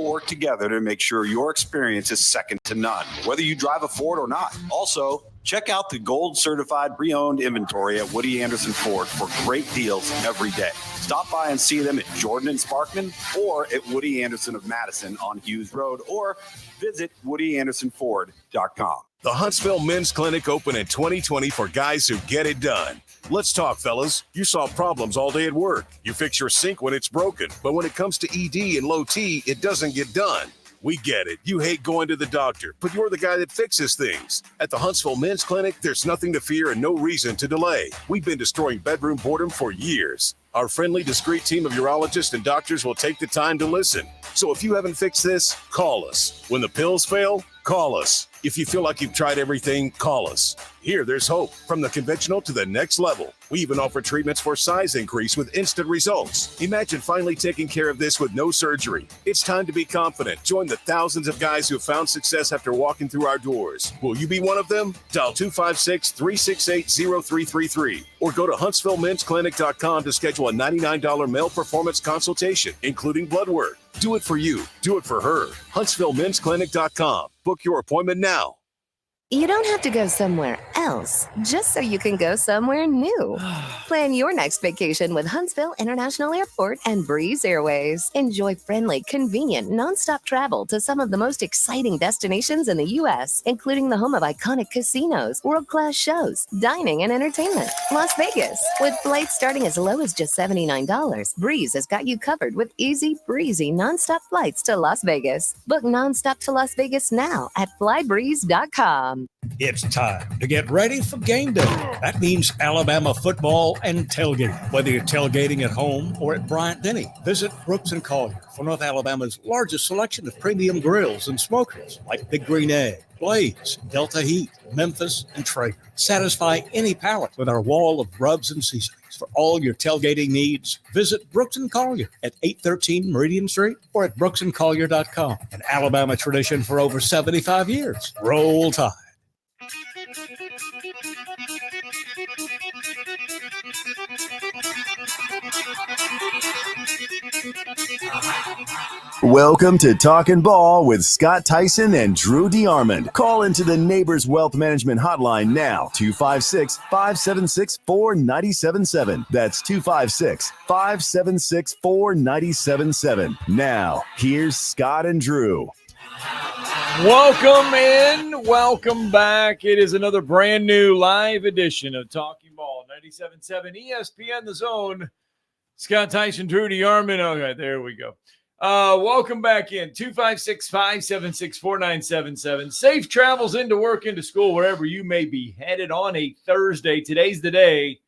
all work together to make sure your experience is second to none, whether you drive a Ford or not. Also, check out the gold certified pre-owned inventory at Woody Anderson Ford for great deals every day. Stop by and see them at Jordan and Sparkman or at Woody Anderson of Madison on Hughes Road, or visit WoodyAndersonFord.com. The Huntsville Men's Clinic opened in 2020 for guys who get it done. Let's talk, fellas. You solve problems all day at work. You fix your sink when it's broken. But when it comes to ED and low T, it doesn't get done. We get it. You hate going to the doctor, but you're the guy that fixes things. At the Huntsville Men's Clinic, there's nothing to fear and no reason to delay. We've been destroying bedroom boredom for years. Our friendly, discreet team of urologists and doctors will take the time to listen. So if you haven't fixed this, call us. When the pills fail, call us. If you feel like you've tried everything, call us. Here, there's hope. From the conventional to the next level. We even offer treatments for size increase with instant results. Imagine finally taking care of this with no surgery. It's time to be confident. Join the thousands of guys who have found success after walking through our doors. Will you be one of them? Dial 256-368-0333 or go to HuntsvilleMen'sClinic.com to schedule a $99 male performance consultation, including blood work. Do it for you. Do it for her. HuntsvilleMen'sClinic.com. Book your appointment now. You don't have to go somewhere else just so you can go somewhere new. Plan your next vacation with Huntsville International Airport and Breeze Airways. Enjoy friendly, convenient, nonstop travel to some of the most exciting destinations in the U.S., including the home of iconic casinos, world-class shows, dining, and entertainment. Las Vegas. With flights starting as low as just $79, Breeze has got you covered with easy, breezy, nonstop flights to Las Vegas. Book nonstop to Las Vegas now at flybreeze.com. It's time to get ready for game day. That means Alabama football and tailgating. Whether you're tailgating at home or at Bryant-Denny, visit Brooks & Collier for North Alabama's largest selection of premium grills and smokers like Big Green Egg, Blaze, Delta Heat, Memphis, and Traeger. Satisfy any palate with our wall of rubs and seasonings. For all your tailgating needs, visit Brooks & Collier at 813 Meridian Street or at brooksandcollier.com. An Alabama tradition for over 75 years. Roll Tide. Welcome to Talkin' Ball with Scott Tyson and Drew DeArmond. Call into the Neighbors Wealth Management Hotline now, 256-576-4977. That's 256-576-4977. Now, here's Scott and Drew. Welcome in. Welcome back. It is another brand new live edition of Talking Ball, 97.7 ESPN The Zone. Scott Tyson, Drew DeArmond. Okay, there we go. Welcome back in. 256-576-4977. Safe travels into work, into school, wherever you may be headed on a Thursday. Today's the day.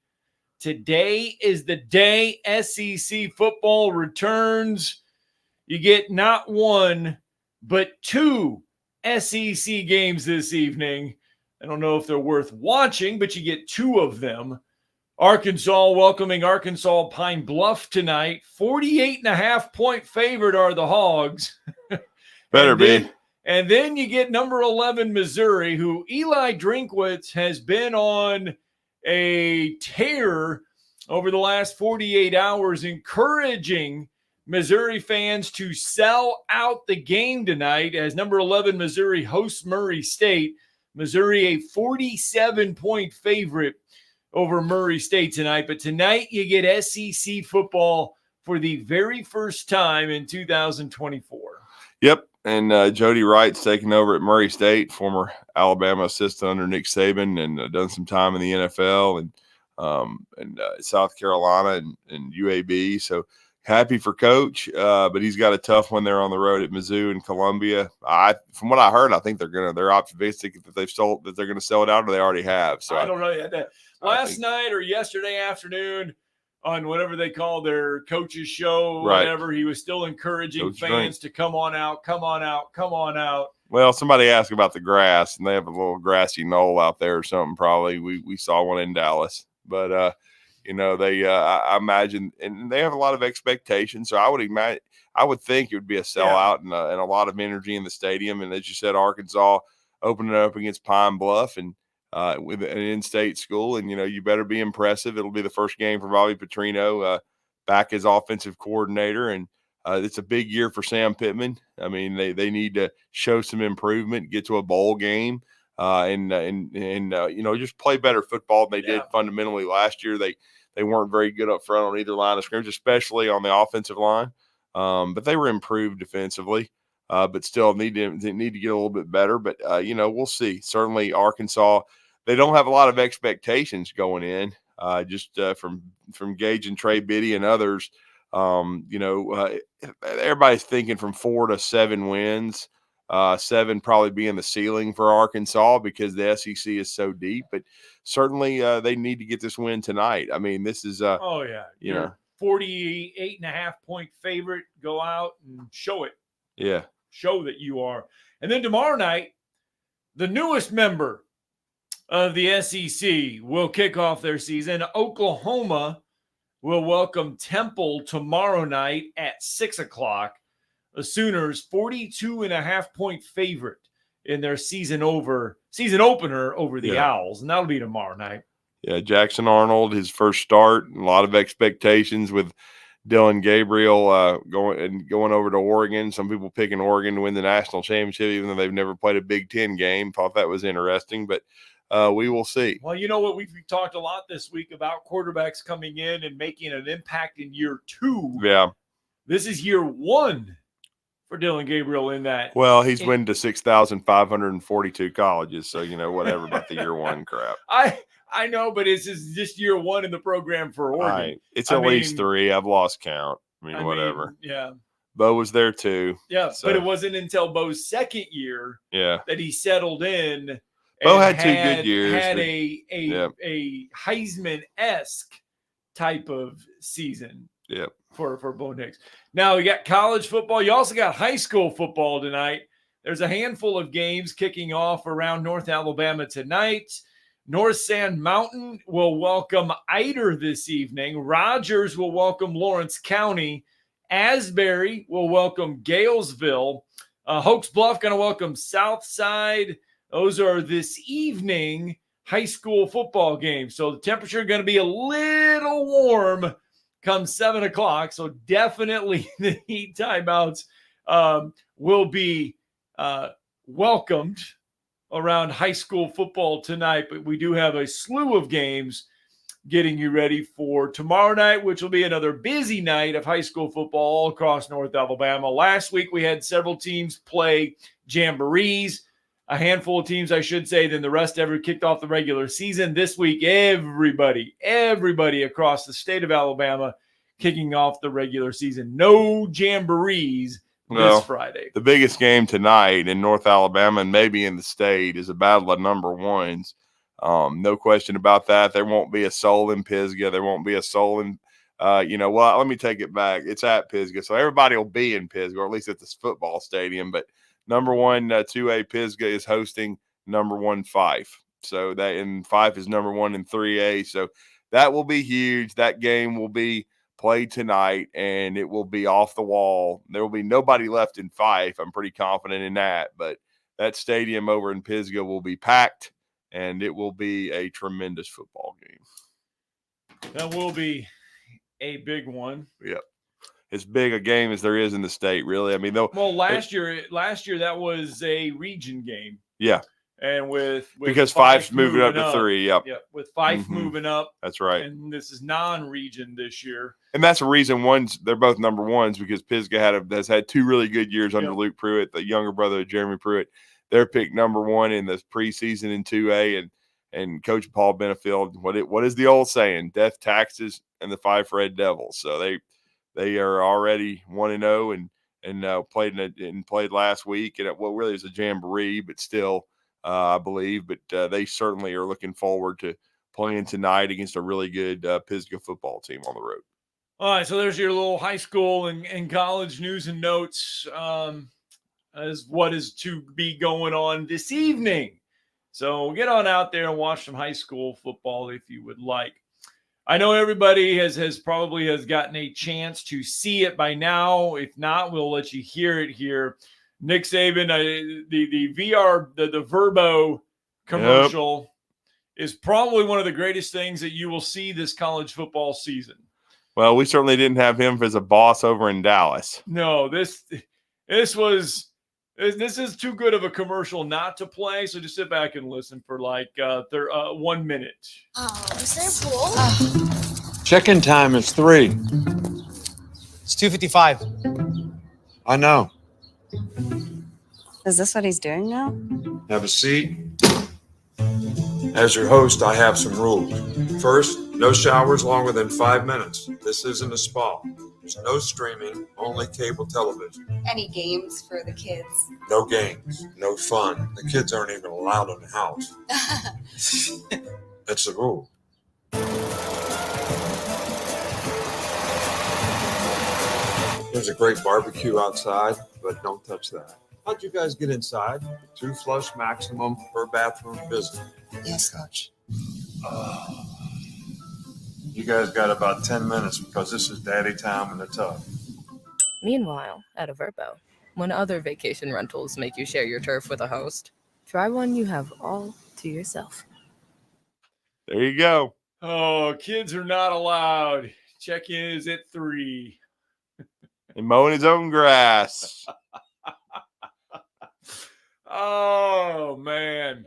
Today is the day SEC football returns. You get not one, but two SEC games this evening. I don't know if they're worth watching, but you get two of them. Arkansas welcoming Arkansas Pine Bluff tonight. 48.5-point favorite are the Hogs. Better be. And then you get number 11 Missouri, who Eli Drinkwitz has been on a tear over the last 48 hours, encouraging Missouri fans to sell out the game tonight as number 11 Missouri hosts Murray State. Missouri a 47-point favorite over Murray State tonight. But tonight you get SEC football for the very first time in 2024. Yep, and Jody Wright's taking over at Murray State, former Alabama assistant under Nick Saban, and done some time in the NFL and South Carolina and UAB. So happy for Coach, but he's got a tough one there on the road at Mizzou and Columbia. From what I heard, I think they're optimistic that they're going to sell it out, or they already have. So I don't know yet. Last night or yesterday afternoon on whatever they call their coaches show, whatever, he was still encouraging fans to come on out. Well, somebody asked about the grass, and they have a little grassy knoll out there or something. Probably we saw one in Dallas, but they I imagine, and they have a lot of expectations. So I would think it would be a sellout and a lot of energy in the stadium. And as you said, Arkansas opening it up against Pine Bluff and with an in-state school, and you better be impressive. It'll be the first game for Bobby Petrino back as offensive coordinator, and it's a big year for Sam Pittman. I mean, they need to show some improvement, get to a bowl game, and just play better football than they did fundamentally last year. They weren't very good up front on either line of scrimmage, especially on the offensive line. But they were improved defensively, but still need to get a little bit better. But we'll see. Certainly, Arkansas, they don't have a lot of expectations going in. From Gage and Trey Biddy and others, everybody's thinking from 4 to 7 wins. 7 probably being the ceiling for Arkansas because the SEC is so deep. But certainly, they need to get this win tonight. I mean, this is 48.5 point favorite. Go out and show it. Yeah. Show that you are. And then tomorrow night, the newest member of the SEC will kick off their season. Oklahoma will welcome Temple tomorrow night at 6 o'clock. The Sooners 42.5 point favorite in their season opener over the Owls. And that'll be tomorrow night. Yeah, Jackson Arnold, his first start, a lot of expectations with Dylan Gabriel going over to Oregon. Some people picking Oregon to win the national championship, even though they've never played a Big Ten game. Thought that was interesting, but we will see. Well, you know what? We've talked a lot this week about quarterbacks coming in and making an impact in year 2. Yeah. This is year 1 for Dylan Gabriel in that. Well, he's been to 6,542 colleges, so whatever about the year 1 crap. I know, but it's just year 1 in the program for Oregon. Right. It's at least 3. I've lost count. Whatever. Yeah. Bo was there too. Yeah, so. But it wasn't until Bo's second year that he settled in. Bo had 2 good years. Had a Heisman-esque type of season. Yep. For Bo Nix. Now, you got college football. You also got high school football tonight. There's a handful of games kicking off around North Alabama tonight. North Sand Mountain will welcome Eider this evening. Rogers will welcome Lawrence County. Asbury will welcome Galesville. Hoax Bluff going to welcome Southside. Those are this evening high school football games. So the temperature going to be a little warm come 7 o'clock. So definitely the heat timeouts will be welcomed around high school football tonight. But we do have a slew of games getting you ready for tomorrow night, which will be another busy night of high school football all across North Alabama. Last week, we had several teams play jamborees, a handful of teams, I should say, than the rest ever kicked off the regular season. This week, everybody across the state of Alabama kicking off the regular season. No jamborees this Friday. The biggest game tonight in North Alabama and maybe in the state is a battle of number ones. No question about that. There won't be a soul in Pisgah. There won't be a soul in, let me take it back. It's at Pisgah. So everybody will be in Pisgah, or at least at this football stadium. But number 1, 2A Pisgah is hosting number 1 Fife. So that, and Fife is number 1 in 3A. So that will be huge. That game will be played tonight, and it will be off the wall. There will be nobody left in Fife. I'm pretty confident in that. But that stadium over in Pisgah will be packed, and it will be a tremendous football game. That will be a big one. Yep. As big a game as there is in the state, really. I mean, last year that was a region game. Yeah. And with because Fife's moving up to 3. Yep. Yeah. With Fife moving up. That's right. And this is non-region this year. And that's the reason they're both number 1s, because Pisgah has had 2 really good years under Luke Pruitt, the younger brother of Jeremy Pruitt. They're picked number 1 in the preseason in 2A, and Coach Paul Benefield. What is the old saying? Death, taxes, and the Fife Red Devils. So they are already 1-0 and played last week, and what really is a jamboree, but still, I believe. But they certainly are looking forward to playing tonight against a really good Pisgah football team on the road. All right, so there's your little high school and college news and notes as what is to be going on this evening. So get on out there and watch some high school football if you would like. I know everybody has probably gotten a chance to see it by now. If not, we'll let you hear it here. Nick Saban, the VR, the Verbo commercial is probably one of the greatest things that you will see this college football season. Well, we certainly didn't have him as a boss over in Dallas. No, this is too good of a commercial not to play. So just sit back and listen for like 1 minute. Oh, is there a pool? Check-in time is 3. It's 2:55. I know. Is this what he's doing now? Have a seat. As your host, I have some rules. First, no showers longer than 5 minutes. This isn't a spa. There's no streaming, only cable television. Any games for the kids? No games, no fun. The kids aren't even allowed in the house. That's the rule. There's a great barbecue outside, but don't touch that. How'd you guys get inside? 2 flush maximum per bathroom visit. Yes, Coach. You guys got about 10 minutes because this is daddy time in the tub. Meanwhile, at a Verbo, when other vacation rentals make you share your turf with a host, try one you have all to yourself. There you go. Oh, kids are not allowed. Check-in is at 3. And mowing his own grass. Oh, man.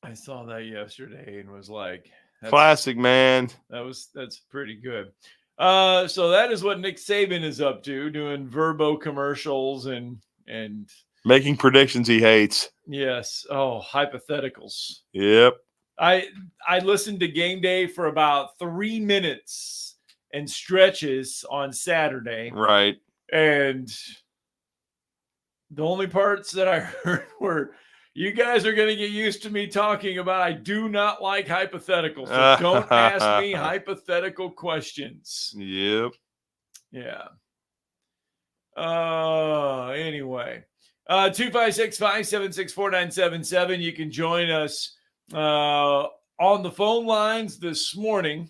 I saw that yesterday and was like, Classic, man. That's pretty good. So that is what Nick Saban is up to, doing Verbo commercials and Making predictions he hates. yes. Oh, hypotheticals. Yep. I listened to Game Day for about 3 minutes and stretches on Saturday. Right. And the only parts that I heard were, you guys are going to get used to me talking about I do not like hypotheticals. So don't ask me hypothetical questions. Yep. Yeah. Anyway. 256-576-4977. You can join us on the phone lines this morning.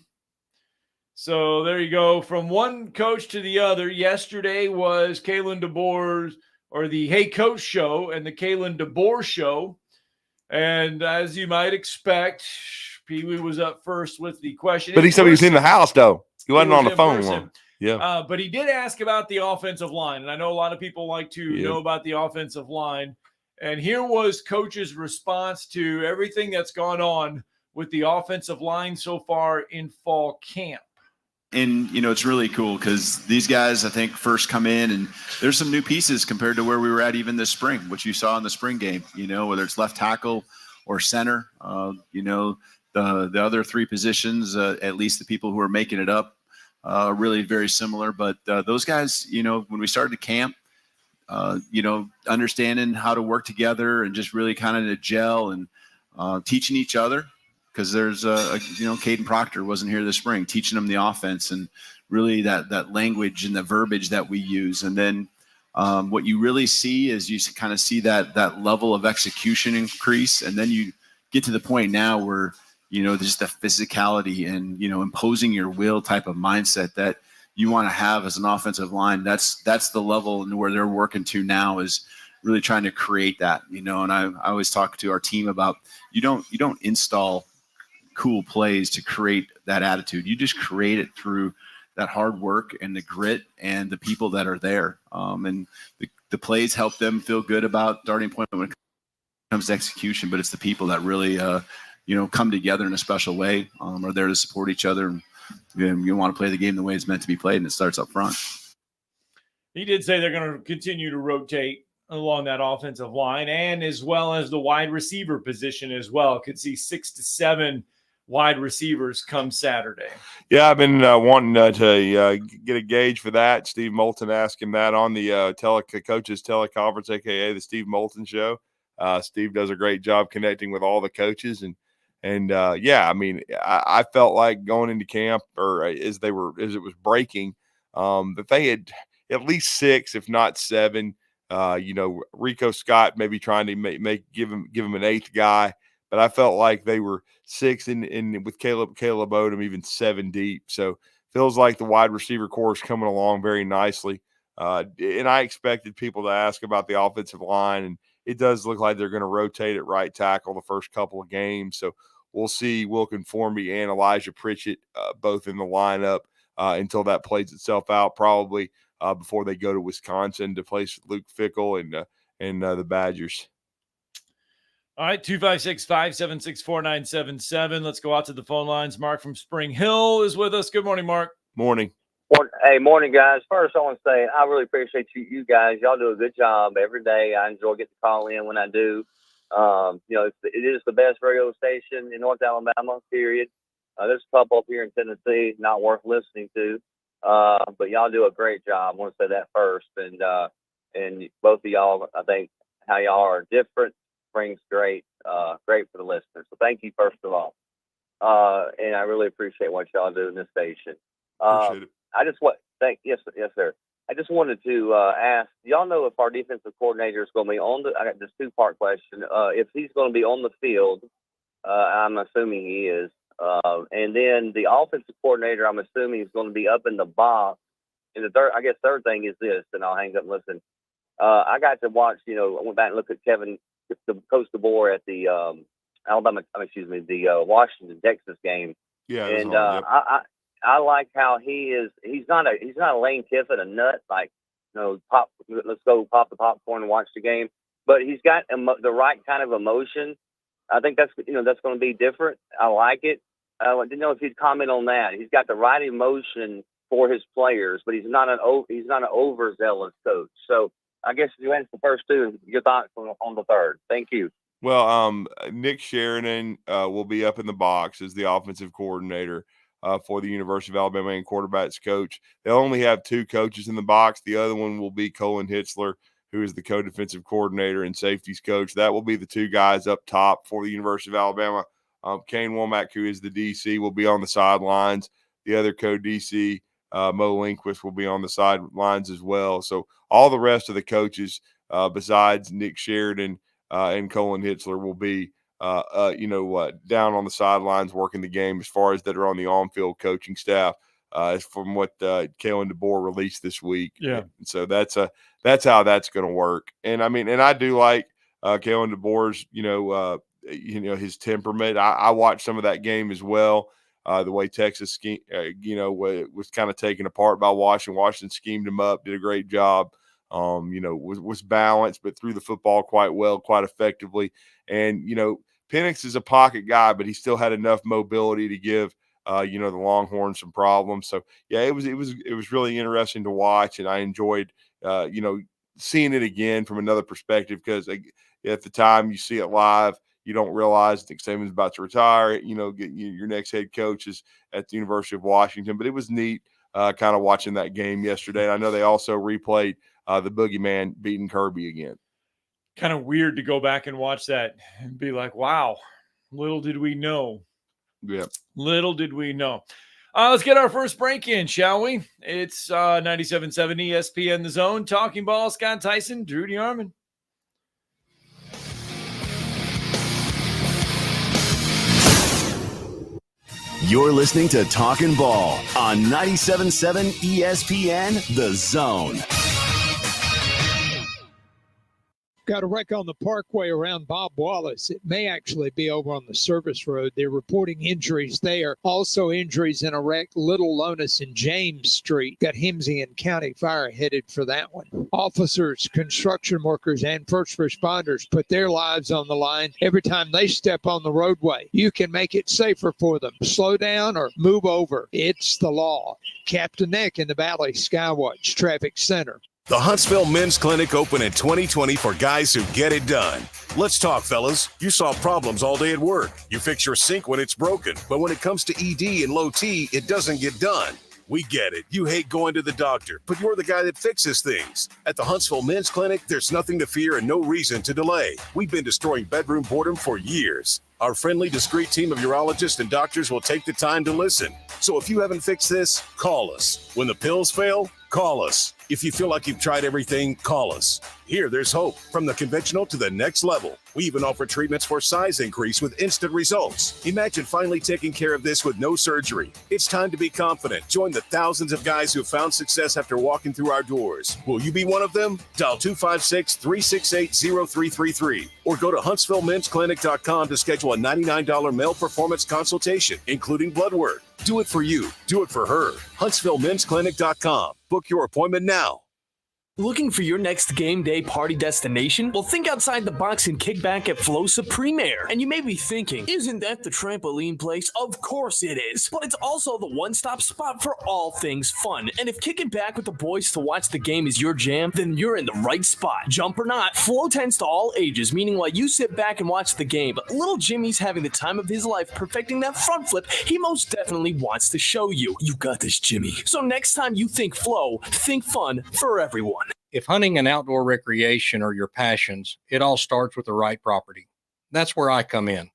So there you go. From one coach to the other. Yesterday was Kalen DeBoer's, or the Hey Coach show, and the Kalen DeBoer show. And as you might expect, Pee Wee was up first with the question. But he said he was in the house, though. He wasn't on the phone. Yeah. But he did ask about the offensive line. And I know a lot of people like to know about the offensive line. And here was Coach's response to everything that's gone on with the offensive line so far in fall camp. And, it's really cool because these guys, I think, first come in and there's some new pieces compared to where we were at even this spring, which you saw in the spring game, whether it's left tackle or center, the other 3 positions, at least the people who are making it up, really very similar. But those guys, when we started camp, understanding how to work together and just really kind of to gel and teaching each other. Because there's Caden Proctor wasn't here this spring, teaching them the offense and really that language and the verbiage that we use. And then what you really see is you kind of see that level of execution increase. And then you get to the point now where, just the physicality and, imposing your will type of mindset that you want to have as an offensive line. That's the level where they're working to now, is really trying to create that, and I always talk to our team about, you don't install cool plays to create that attitude. You just create it through that hard work and the grit and the people that are there. And the plays help them feel good about starting point when it comes to execution, but it's the people that really, come together in a special way, are there to support each other. And you want to play the game the way it's meant to be played, and it starts up front. He did say they're going to continue to rotate along that offensive line, and as well as the wide receiver position as well. Could see 6 to 7 wide receivers come Saturday. Yeah, I've been wanting to get a gauge for that. Steve Moulton asked him that on the coaches teleconference, a.k.a. the Steve Moulton show. Steve does a great job connecting with all the coaches. And I felt like going into camp, or as it was breaking, that they had at least 6, if not 7. Rico Scott maybe trying to give him an 8th guy. But I felt like they were 6 and with Caleb Odom even 7 deep. So feels like the wide receiver core is coming along very nicely. And I expected people to ask about the offensive line, and it does look like they're going to rotate at right tackle the first couple of games. So we'll see Will Conformi and Elijah Pritchett both in the lineup until that plays itself out, probably before they go to Wisconsin to place Luke Fickell and the Badgers. All right, 256-576-4977. Let's go out to the phone lines. Mark from Spring Hill is with us. Good morning, Mark. Morning. Hey, morning, guys. First, I want to say I really appreciate you guys. Y'all do a good job every day. I enjoy getting to call in when I do. It is the best radio station in North Alabama, period. There's a couple up here in Tennessee not worth listening to, but y'all do a great job. I want to say that first. And both of y'all, I think how y'all are different brings great for the listeners. So thank you, first of all. And I really appreciate what y'all do in this station. Appreciate it. Yes, sir. I just wanted to ask, y'all know if our defensive coordinator is going to be I got this 2-part question. If he's going to be on the field, I'm assuming he is. And then the offensive coordinator, I'm assuming is going to be up in the box. And the third thing is this, and I'll hang up and listen. I got to watch, I went back and looked at Coach DeBoer at the Washington, Texas game. Yeah. And I like how he is. He's not a Lane Kiffin, a nut, like, let's go pop the popcorn and watch the game. But he's got the right kind of emotion. I think that's going to be different. I like it. I didn't know if you'd comment on that. He's got the right emotion for his players, but he's not an overzealous coach. So I guess you answered the first two. Your thoughts on the third. Thank you. Well, Nick Sheridan will be up in the box as the offensive coordinator for the University of Alabama and quarterbacks coach. They'll only have 2 coaches in the box. The other one will be Colin Hitzler, who is the co-defensive coordinator and safeties coach. That will be the 2 guys up top for the University of Alabama. Kane Womack, who is the DC, will be on the sidelines. The other co-DC, Mo Lindquist, will be on the sidelines as well. So all the rest of the coaches, besides Nick Sheridan and Colin Hitzler, will be down on the sidelines working the game as far as that are on the on-field coaching staff, from what Kalen DeBoer released this week. Yeah. And so that's how that's going to work. And I do like Kalen DeBoer's, his temperament. I watched some of that game as well. The way Texas, was kind of taken apart by Washington. Washington schemed him up, did a great job. Was balanced, but threw the football quite well, quite effectively. And, Penix is a pocket guy, but he still had enough mobility to give, the Longhorns some problems. So, yeah, it was really interesting to watch, and I enjoyed, seeing it again from another perspective, because at the time you see it live, you don't realize Nick Saban's about to retire. Your next head coach is at the University of Washington. But it was neat kind of watching that game yesterday. And I know they also replayed the Boogeyman beating Kirby again. Kind of weird to go back and watch that and be like, wow, little did we know. Yeah. Little did we know. Let's get our first break in, shall we? It's 97.7 ESPN The Zone. Talking Ball, Scott Tyson, Drew DeArmond. You're listening to Talkin' Ball on 97.7 ESPN The Zone. Got a wreck on the parkway around Bob Wallace. It may actually be over on the service road. They're reporting injuries there. Also injuries in a wreck, Little Lonis and James Street. Got Hemsey County Fire headed for that one. Officers, construction workers, and first responders put their lives on the line every time they step on the roadway. You can make it safer for them. Slow down or move over. It's the law. Captain Nick in the Valley Skywatch Traffic Center. The Huntsville Men's Clinic open in 2020 for guys who get it done. Let's talk, fellas. You solve problems all day at work. You fix your sink when it's broken. But when it comes to ED and low T, it doesn't get done. We get it. You hate going to the doctor, but you're the guy that fixes things. At the Huntsville Men's Clinic, there's nothing to fear and no reason to delay. We've been destroying bedroom boredom for years. Our friendly, discreet team of urologists and doctors will take the time to listen. So if you haven't fixed this, call us. When the pills fail, call us. If you feel like you've tried everything, call us. Here, there's hope, from the conventional to the next level. We even offer treatments for size increase with instant results. Imagine finally taking care of this with no surgery. It's time to be confident. Join the thousands of guys who've found success after walking through our doors. Will you be one of them? Dial 256-368-0333 or go to HuntsvilleMen'sClinic.com to schedule a $99 male performance consultation, including blood work. Do it for you. Do it for her. HuntsvilleMen'sClinic.com. Book your appointment now. Looking for your next game day party destination? Well, think outside the box and kick back at Flosa Premier. And you may be thinking, isn't that the trampoline place? Of course it is. But it's also the one-stop spot for all things fun. And if kicking back with the boys to watch the game is your jam, then you're in the right spot. Jump or not, Flo tends to all ages, meaning while you sit back and watch the game, but little Jimmy's having the time of his life perfecting that front flip he most definitely wants to show you. You got this, Jimmy. So next time you think Flo, think fun for everyone. If hunting and outdoor recreation are your passions, it all starts with the right property. That's where I come in.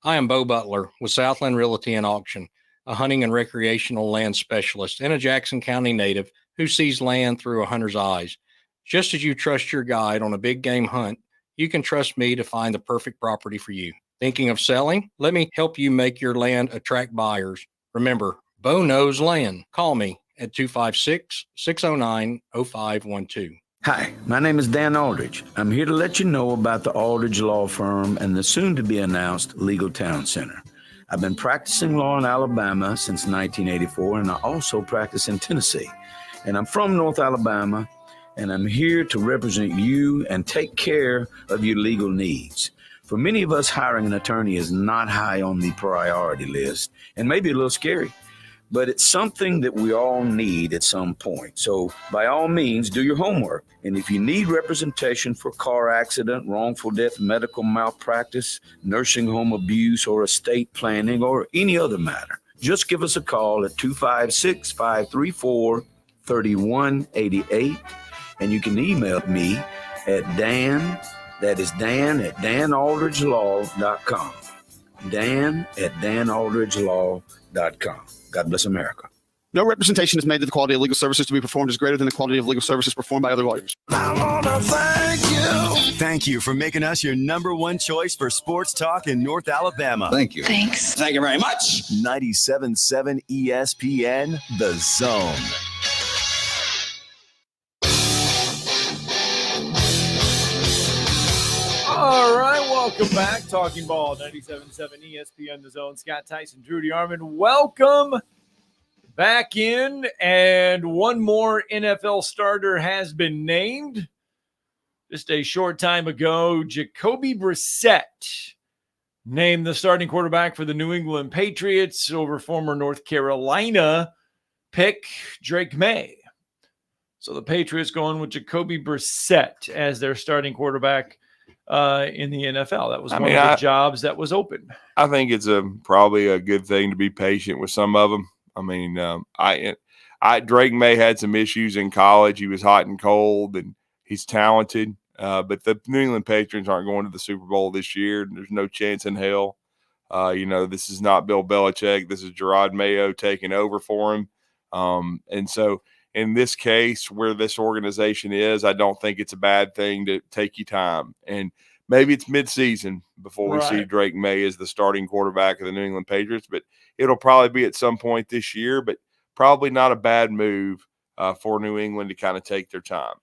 I am Bo Butler with Southland Realty and Auction, a hunting and recreational land specialist and a Jackson County native who sees land through a hunter's eyes. Just as you trust your guide on a big game hunt, you can trust me to find the perfect property for you. Thinking of selling? Let me help you make your land attract buyers. Remember, Bo knows land. Call me at 256-609-0512. Hi, my name is Dan Aldridge. I'm here to let you know about the Aldridge Law Firm and the soon-to-be-announced Legal Town Center. I've been practicing law in Alabama since 1984, and I also practice in Tennessee. And I'm from North Alabama, and I'm here to represent you and take care of your legal needs. For many of us, hiring an attorney is not high on the priority list, and maybe a little scary. But it's something that we all need at some point. So by all means, do your homework. And if you need representation for car accident, wrongful death, medical malpractice, nursing home abuse, or estate planning, or any other matter, just give us a call at 256-534-3188. And you can email me at Dan, that is Dan at danaldridgelaw.com. Dan at danaldridgelaw.com. God bless America. No representation is made that the quality of legal services to be performed is greater than the quality of legal services performed by other lawyers. I want to thank you. Thank you for making us your number one choice for sports talk in North Alabama. Thank you. Thanks. Thank you very much. 97.7 ESPN, The Zone. All right, welcome back. Talking Ball, 97.7 ESPN, The Zone. Scott Tyson, Drew DeArmond. Welcome back in, and one more NFL starter has been named. Just a short time ago, Jacoby Brissett named the starting quarterback for the New England Patriots over former North Carolina pick Drake May. So the Patriots going with Jacoby Brissett as their starting quarterback in the NFL. That was one of the jobs that was open. I think it's probably a good thing to be patient with some of them. I mean, Drake May had some issues in college. He was hot and cold, and he's talented. But the New England Patriots aren't going to the Super Bowl this year. There's no chance in hell. This is not Bill Belichick. This is Gerard Mayo taking over for him. And so in this case, where this organization is, I don't think it's a bad thing to take your time. And maybe it's midseason before we see Drake May as the starting quarterback of the New England Patriots, but it'll probably be at some point this year, but probably not a bad move for New England to kind of take their time.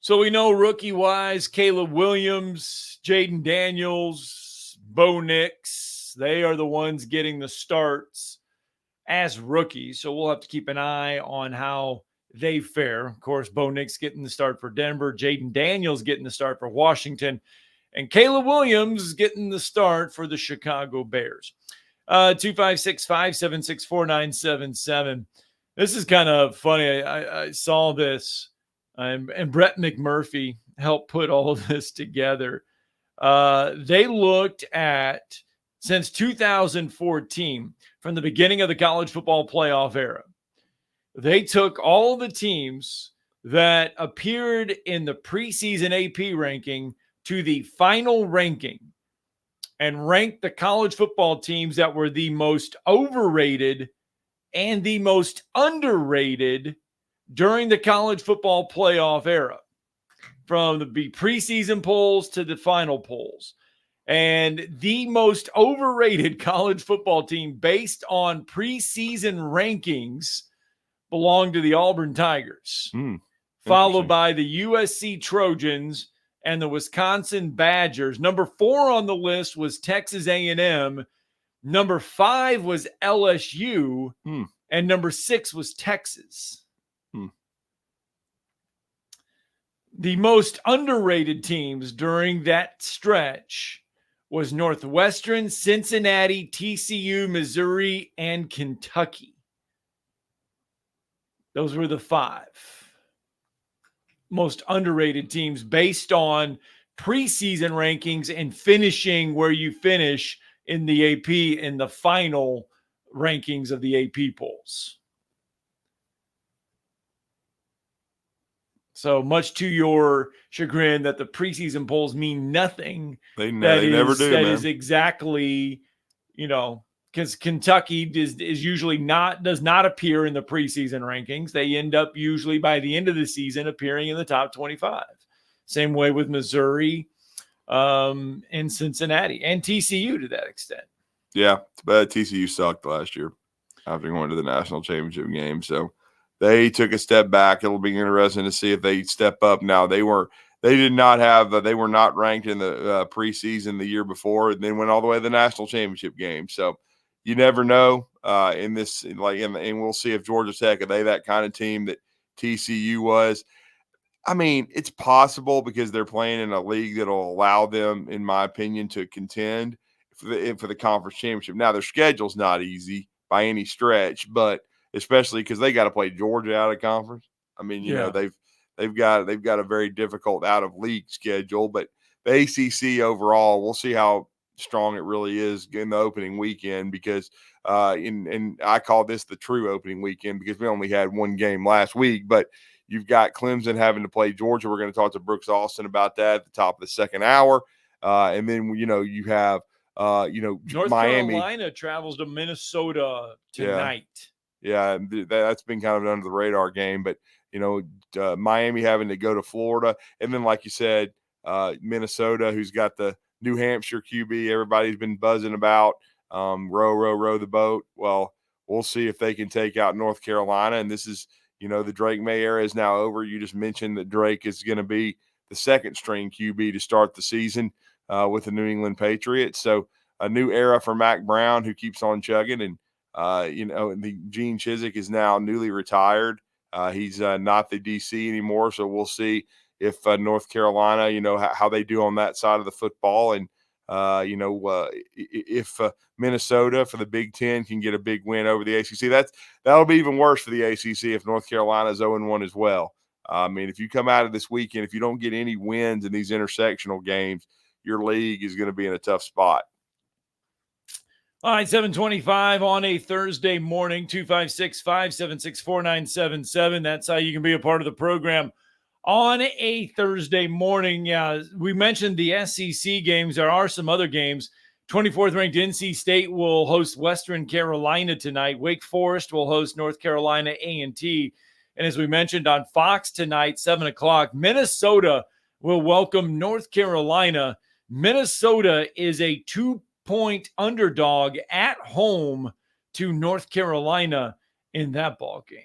So we know rookie-wise, Caleb Williams, Jaden Daniels, Bo Nix, they are the ones getting the starts as rookies. So we'll have to keep an eye on how they fare. Of course, Bo Nix getting the start for Denver, Jaden Daniels getting the start for Washington, and Caleb Williams getting the start for the Chicago Bears. 256-576-4977. This is kind of funny. I saw this, and Brett McMurphy helped put all of this together. They looked at, since 2014, from the beginning of the college football playoff era, they took all the teams that appeared in the preseason AP ranking to the final ranking and ranked the college football teams that were the most overrated and the most underrated during the college football playoff era, from the preseason polls to the final polls. And the most overrated college football team based on preseason rankings belonged to the Auburn Tigers, followed by the USC Trojans and the Wisconsin Badgers. Number 4 on the list was Texas A&M. Number 5 was LSU. And number 6 was Texas. The most underrated teams during that stretch was Northwestern, Cincinnati, TCU, Missouri, and Kentucky. Those were the 5 most underrated teams based on preseason rankings and finishing where you finish in the AP in the final rankings of the AP polls. So much to your chagrin that the preseason polls mean nothing. They never do, That man. is exactly, because Kentucky is usually does not appear in the preseason rankings. They end up usually by the end of the season appearing in the top 25. Same way with Missouri and Cincinnati and TCU to that extent. Yeah, but TCU sucked last year after going to the national championship game. So they took a step back. It'll be interesting to see if they step up. Now they were not ranked in the preseason the year before, and then went all the way to the national championship game. So you never know in this, and we'll see if Georgia Tech, are they that kind of team that TCU was. I mean, it's possible because they're playing in a league that'll allow them, in my opinion, to contend for the conference championship. Now their schedule's not easy by any stretch, but especially because they got to play Georgia out of conference. I mean, you know, they've got a very difficult out of league schedule, but the ACC overall, we'll see how strong it really is in the opening weekend, because and I call this the true opening weekend because we only had one game last week, but you've got Clemson having to play Georgia. We're going to talk to Brooks Austin about that at the top of the second hour. And then, you have, North Miami. Carolina travels to Minnesota tonight. Yeah, that's been kind of an under the radar game, but Miami having to go to Florida, and then like you said, Minnesota, who's got the New Hampshire QB everybody's been buzzing about, row the boat. Well, we'll see if they can take out North Carolina, and this is the Drake May era is now over. You just mentioned that Drake is going to be the second string QB to start the season with the New England Patriots. So a new era for Mac Brown, who keeps on chugging, and the Gene Chizik is now newly retired. He's not the DC anymore. So we'll see if North Carolina, how they do on that side of the football. And, if Minnesota for the Big Ten can get a big win over the ACC, that'll be even worse for the ACC if North Carolina is 0-1 as well. I mean, if you come out of this weekend, if you don't get any wins in these intersectional games, your league is going to be in a tough spot. All right, 7:25 on a Thursday morning, 256-576-4977. That's how you can be a part of the program on a Thursday morning. Yeah, we mentioned the SEC games. There are some other games. 24th-ranked NC State will host Western Carolina tonight. Wake Forest will host North Carolina A&T. And as we mentioned on Fox tonight, 7 o'clock, Minnesota will welcome North Carolina. Minnesota is a 2-point underdog at home to North Carolina in that ball game.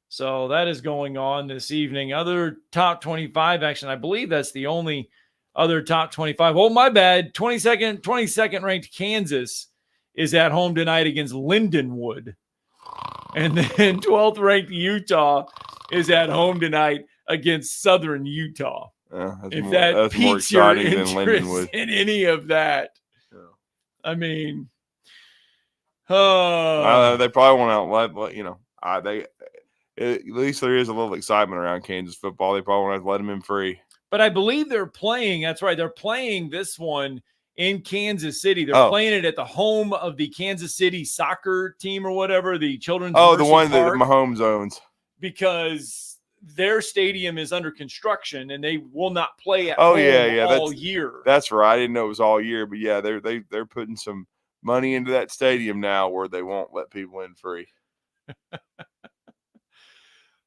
So that is going on this evening. Other top 25 action, I believe that's the only other top 25. Oh, my bad. 22nd ranked Kansas is at home tonight against Lindenwood. And then 12th ranked Utah is at home tonight against Southern Utah. If that piques your interest in any of that. I mean, they probably want to at least there is a little excitement around Kansas football. They probably want to let them in free. But I believe they're playing. That's right. They're playing this one in Kansas City. They're playing it at the home of the Kansas City soccer team or whatever, the Children's Mercy the one Park, that Mahomes owns. Because their stadium is under construction and they will not play at home all year. That's right. I didn't know it was all year, but yeah, they're putting some money into that stadium now where they won't let people in free.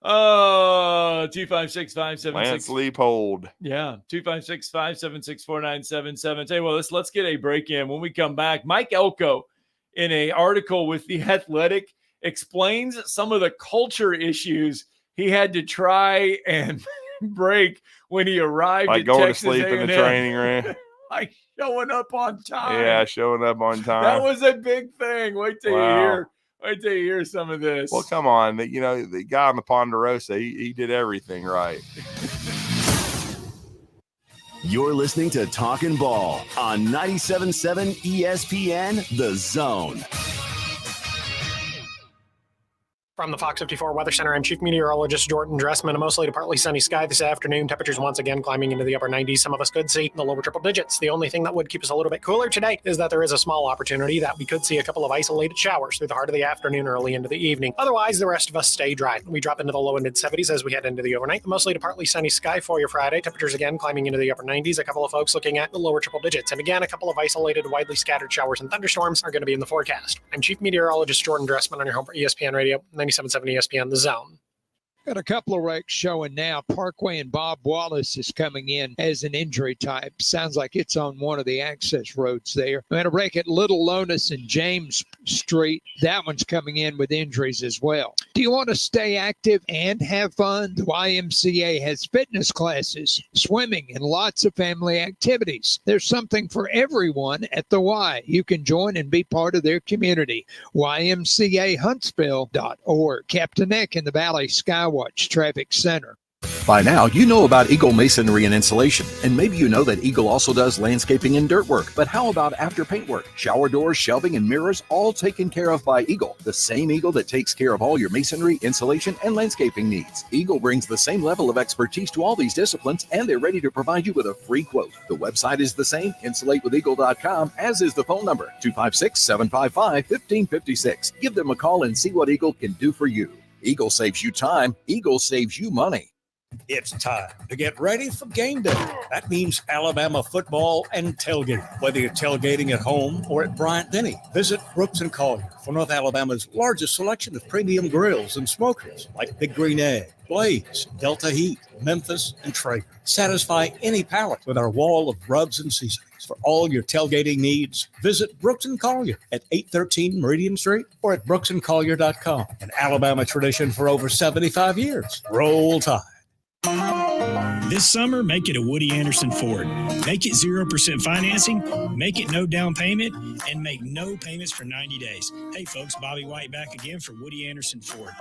256-576. Lance Leopold. Yeah, 256-576-4977. Tell you what, let's get a break in. When we come back, Mike Elko, in an article with The Athletic, explains some of the culture issues he had to try and break when he arrived Like at going Texas to sleep A&M. in the training room. Like showing up on time. Yeah, showing up on time. That was a big thing. Wait till you hear some of this. Well, come on. The guy on the Ponderosa, he did everything right. You're listening to Talkin' Ball on 97.7 ESPN, The Zone. From the Fox 54 Weather Center, I'm Chief Meteorologist Jordan Dressman. A mostly to partly sunny sky this afternoon. Temperatures once again climbing into the upper 90s. Some of us could see the lower triple digits. The only thing that would keep us a little bit cooler today is that there is a small opportunity that we could see a couple of isolated showers through the heart of the afternoon, early into the evening. Otherwise, the rest of us stay dry. We drop into the low and mid 70s as we head into the overnight. Mostly to partly sunny sky for your Friday. Temperatures again climbing into the upper 90s. A couple of folks looking at the lower triple digits. And again, a couple of isolated, widely scattered showers and thunderstorms are going to be in the forecast. I'm Chief Meteorologist Jordan Dressman on your home for ESPN Radio, 97.7 ESPN. The Zone. Got a couple of wrecks showing now. Parkway and Bob Wallace is coming in as an injury type. Sounds like it's on one of the access roads there. We had a wreck at Little Lonis and James Street. That one's coming in with injuries as well. Do you want to stay active and have fun? The YMCA has fitness classes, swimming, and lots of family activities. There's something for everyone at the Y. You can join and be part of their community. YMCAHuntsville.org. Captain Eck in the Valley Skywatch Traffic Center. By now, you know about Eagle Masonry and Insulation, and maybe you know that Eagle also does landscaping and dirt work. But how about after paint work? Shower doors, shelving, and mirrors, all taken care of by Eagle, the same Eagle that takes care of all your masonry, insulation, and landscaping needs. Eagle brings the same level of expertise to all these disciplines, and they're ready to provide you with a free quote. The website is the same, insulatewitheagle.com, as is the phone number, 256-755-1556. Give them a call and see what Eagle can do for you. Eagle saves you time. Eagle saves you money. It's time to get ready for game day. That means Alabama football and tailgate. Whether you're tailgating at home or at Bryant-Denny, visit Brooks & Collier for North Alabama's largest selection of premium grills and smokers like Big Green Egg, Blaze, Delta Heat, Memphis, and Traeger. Satisfy any palate with our wall of rubs and seasonings. For all your tailgating needs, visit Brooks & Collier at 813 Meridian Street or at brooksandcollier.com. An Alabama tradition for over 75 years. Roll Tide. This summer, make it a Woody Anderson Ford. Make it 0% financing, make it no down payment, and make no payments for 90 days. Hey folks, Bobby White back again for Woody Anderson Ford.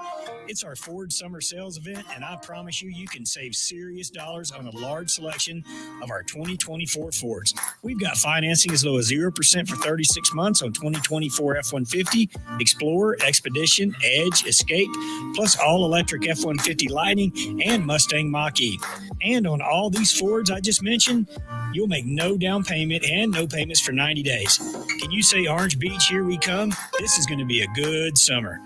It's our Ford summer sales event, and I promise you can save serious dollars on a large selection of our 2024 Fords. We've got financing as low as 0% for 36 months on 2024 F-150, Explorer, Expedition, Edge, Escape, plus all-electric F-150 Lightning and Mustang Mach-E. And on all these Fords I just mentioned, you'll make no down payment and no payments for 90 days. Can you say Orange Beach, here we come? This is going to be a good summer.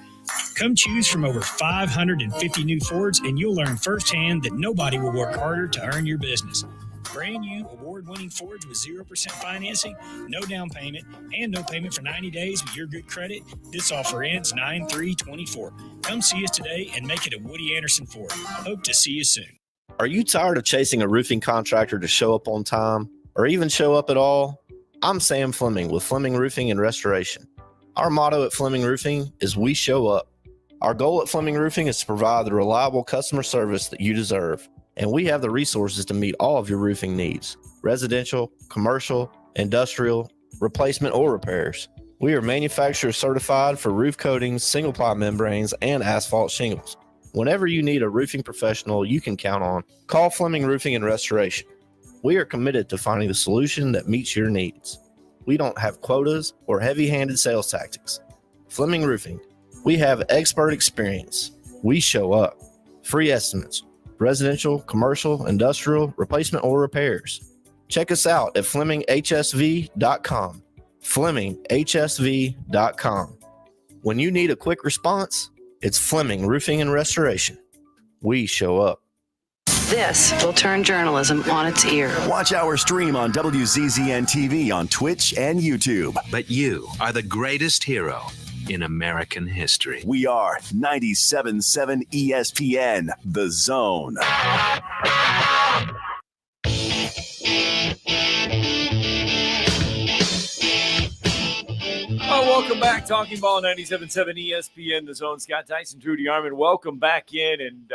Come choose from over 550 new Fords, and you'll learn firsthand that nobody will work harder to earn your business. Brand new award-winning Fords with 0% financing, no down payment, and no payment for 90 days with your good credit. This offer ends 9/3/24. Come see us today and make it a Woody Anderson Ford. Hope to see you soon. Are you tired of chasing a roofing contractor to show up on time or even show up at all? I'm Sam Fleming with Fleming Roofing and Restoration. Our motto at Fleming Roofing is we show up. Our goal at Fleming Roofing is to provide the reliable customer service that you deserve, and we have the resources to meet all of your roofing needs: residential, commercial, industrial, replacement, or repairs. We are manufacturer certified for roof coatings, single-ply membranes, and asphalt shingles. Whenever you need a roofing professional you can count on, call Fleming Roofing and Restoration. We are committed to finding the solution that meets your needs. We don't have quotas or heavy-handed sales tactics. Fleming Roofing. We have expert experience. We show up. Free estimates. Residential, commercial, industrial, replacement, or repairs. Check us out at FlemingHSV.com. FlemingHSV.com. When you need a quick response, it's Fleming Roofing and Restoration. We show up. This will turn journalism on its ear. Watch our stream on WZZN TV on Twitch and YouTube. But you are the greatest hero. in American history. We are 97.7 ESPN, The Zone. Welcome back. Talking Ball 97.7 ESPN, The Zone. Scott Tyson, Drew DeArmond. Welcome back in and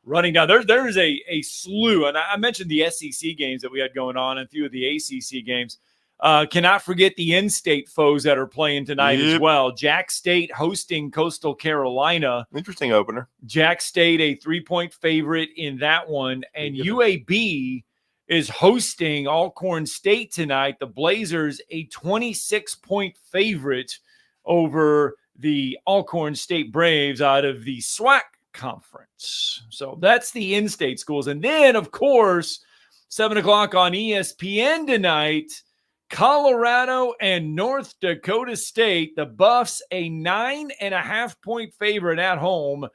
running down. There is a slew, and I mentioned the SEC games that we had going on and a few of the ACC games. Cannot forget the in-state foes that are playing tonight as well. Jack State hosting Coastal Carolina. Interesting opener. Jack State, a 3-point favorite in that one. And UAB is hosting Alcorn State tonight. The Blazers, a 26-point favorite over the Alcorn State Braves out of the SWAC conference. So that's the in-state schools. And then, of course, 7 o'clock on ESPN tonight, Colorado and North Dakota State. The Buffs, a 9.5-point favorite at home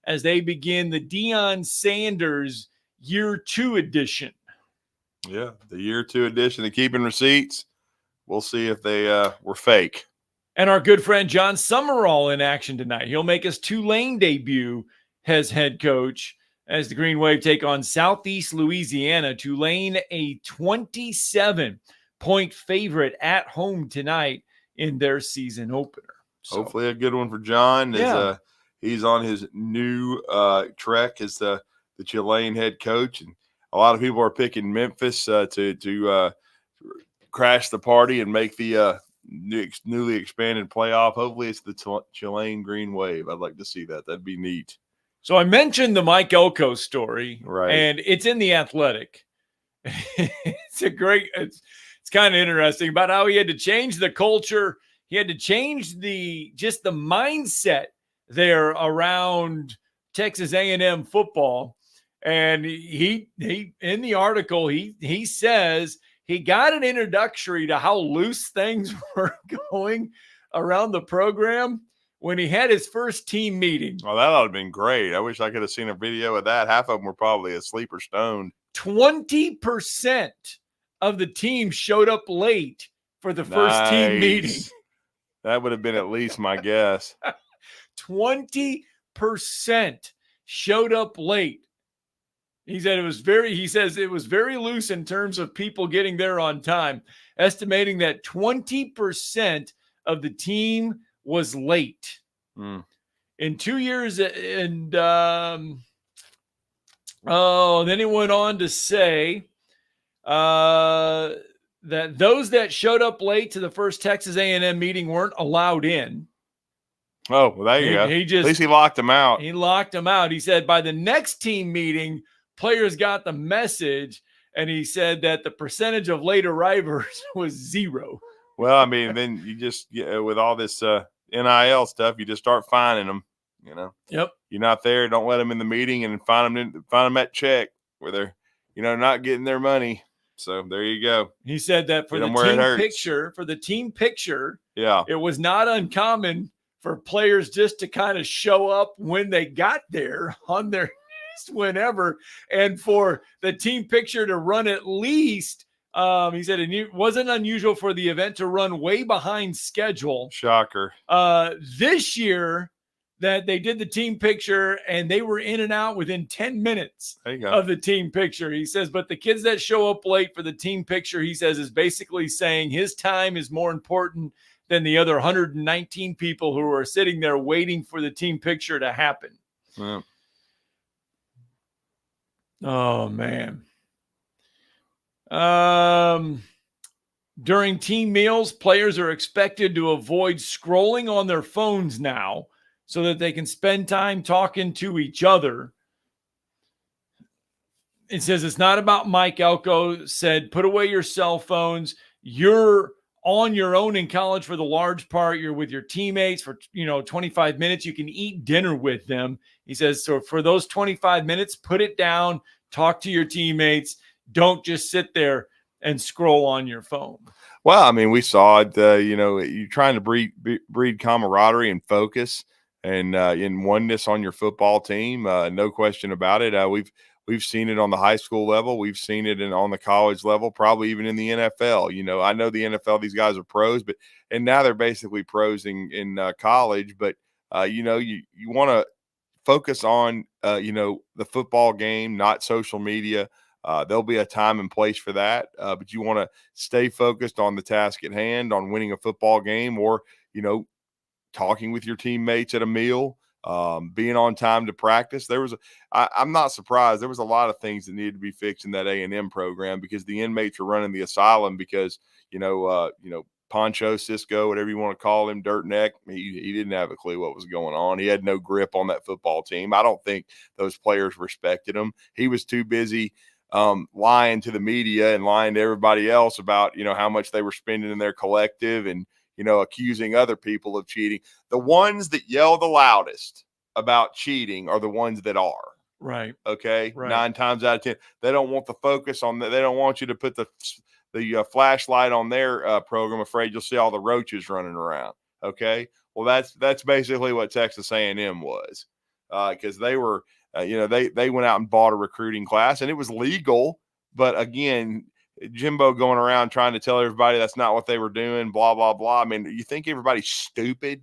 as they begin the Deion Sanders Year 2 edition. Yeah, the Year 2 edition of keeping receipts. We'll see if they were fake. And our good friend John Summerall in action tonight. He'll make his Tulane debut as head coach as the Green Wave take on Southeast Louisiana. Tulane, a 27-point favorite at home tonight in their season opener. So, hopefully a good one for John. Yeah. He's on his new trek as the Tulane head coach. And a lot of people are picking Memphis to crash the party and make the newly expanded playoff. Hopefully it's the Tulane Green Wave. I'd like to see that. That'd be neat. So I mentioned the Mike Elko story, right? And it's in The Athletic. It's kind of interesting about how he had to change the culture. He had to change the mindset there around Texas A&M football. And he in the article, he says he got an introductory to how loose things were going around the program when he had his first team meeting. Oh, that would have been great. I wish I could have seen a video of that. Half of them were probably asleep or stoned. 20% of the team showed up late for the first team meeting. That would have been at least my guess. 20% showed up late. He says it was very loose in terms of people getting there on time, estimating that 20% of the team was late. In 2 years. And then he went on to say that those that showed up late to the first Texas A&M meeting weren't allowed in. Oh, well, there you go. At least he locked them out. He locked them out. He said by the next team meeting, players got the message, and he said that the percentage of late arrivers was 0. Well, I mean, then you just with all this NIL stuff, you just start finding them. You know. Yep. You're not there. Don't let them in the meeting, and find them at check where they're not getting their money. So there you go. He said that for the team picture, yeah, it was not uncommon for players just to kind of show up when they got there on their whenever, and for the team picture to run at least he said it wasn't unusual for the event to run way behind schedule. Shocker. This year that they did the team picture and they were in and out within 10 minutes of the team picture. He says, but the kids that show up late for the team picture, he says, is basically saying his time is more important than the other 119 people who are sitting there waiting for the team picture to happen. Yeah. Oh, man. During team meals, players are expected to avoid scrolling on their phones now so that they can spend time talking to each other. It says it's not about Mike Elko said, put away your cell phones. You're on your own in college for the large part. You're with your teammates for 25 minutes. You can eat dinner with them. He says, so for those 25 minutes, put it down, talk to your teammates. Don't just sit there and scroll on your phone. Well, I mean, we saw it, you're trying to breed camaraderie and focus and in oneness on your football team. No question about it. We've We've seen it on the high school level. We've seen it on the college level, probably even in the NFL. I know the NFL, these guys are pros, and now they're basically pros in college. But, you want to focus on, the football game, not social media. There'll be a time and place for that. But you want to stay focused on the task at hand, on winning a football game, or, talking with your teammates at a meal, being on time to practice. I'm not surprised. There was a lot of things that needed to be fixed in that A&M program because the inmates were running the asylum because, Poncho, Cisco, whatever you want to call him, Dirt Neck, he didn't have a clue what was going on. He had no grip on that football team. I don't think those players respected him. He was too busy lying to the media and lying to everybody else about, how much they were spending in their collective and, accusing other people of cheating. The ones that yell the loudest about cheating are the ones that are. Right. Okay. Right. 9 times out of 10, they don't want the focus on that. They don't want you to put the flashlight on their program, afraid you'll see all the roaches running around. Okay. Well, that's basically what Texas A&M was, because they were, they went out and bought a recruiting class, and it was legal. But again, Jimbo going around trying to tell everybody that's not what they were doing, blah, blah, blah. I mean, you think everybody's stupid?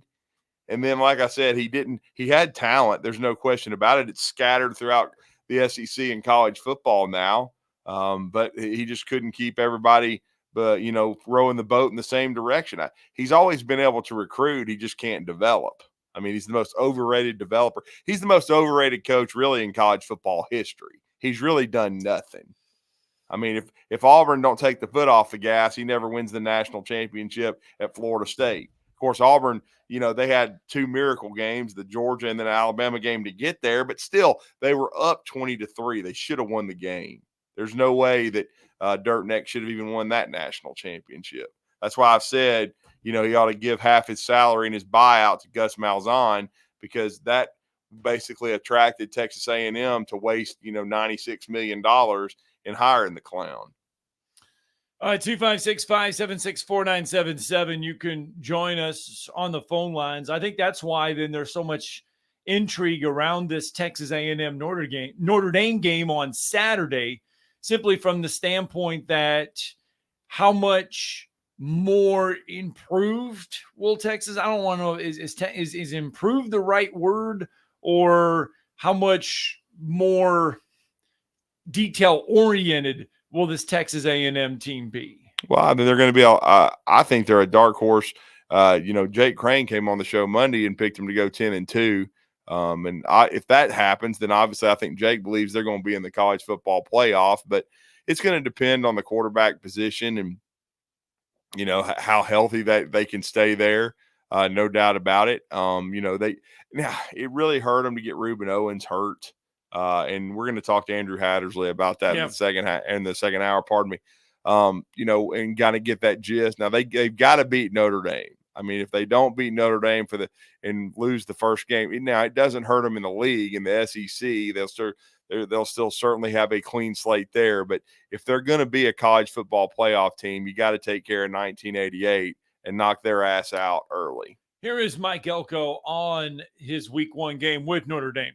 And then, like I said, he had talent. There's no question about it. It's scattered throughout the SEC and college football now. But he just couldn't keep everybody, rowing the boat in the same direction. He's always been able to recruit. He just can't develop. I mean, he's the most overrated developer. He's the most overrated coach really in college football history. He's really done nothing. I mean, if Auburn don't take the foot off the gas, he never wins the national championship at Florida State. Of course, Auburn, they had 2 miracle games, the Georgia and then Alabama game to get there, but still they were up 20-3. They should have won the game. There's no way that Dirt Neck should have even won that national championship. That's why I've said, he ought to give half his salary and his buyout to Gus Malzahn, because that basically attracted Texas A&M to waste, $96 million in hiring the clown. All right, 256-576-4977. You can join us on the phone lines. I think that's why then there's so much intrigue around this Texas A&M Notre Dame game on Saturday, simply from the standpoint that how much more improved will Texas? I don't want to know, is improved the right word, or how much more detail oriented will this Texas A&M team be? Well, I mean, they're going to be. I think they're a dark horse. Jake Crane came on the show Monday and picked them to go 10-2. If that happens, then obviously I think Jake believes they're going to be in the college football playoff. But it's going to depend on the quarterback position and how healthy that they can stay there. No doubt about it. It really hurt them to get Reuben Owens hurt. And we're going to talk to Andrew Hattersley about that in the second hour, pardon me. And kind of get that gist. Now they've got to beat Notre Dame. I mean, if they don't beat Notre Dame and lose the first game, now it doesn't hurt them in the league, in the SEC. They'll still certainly have a clean slate there. But if they're going to be a college football playoff team, you got to take care of 1988 and knock their ass out early. Here is Mike Elko on his week 1 game with Notre Dame.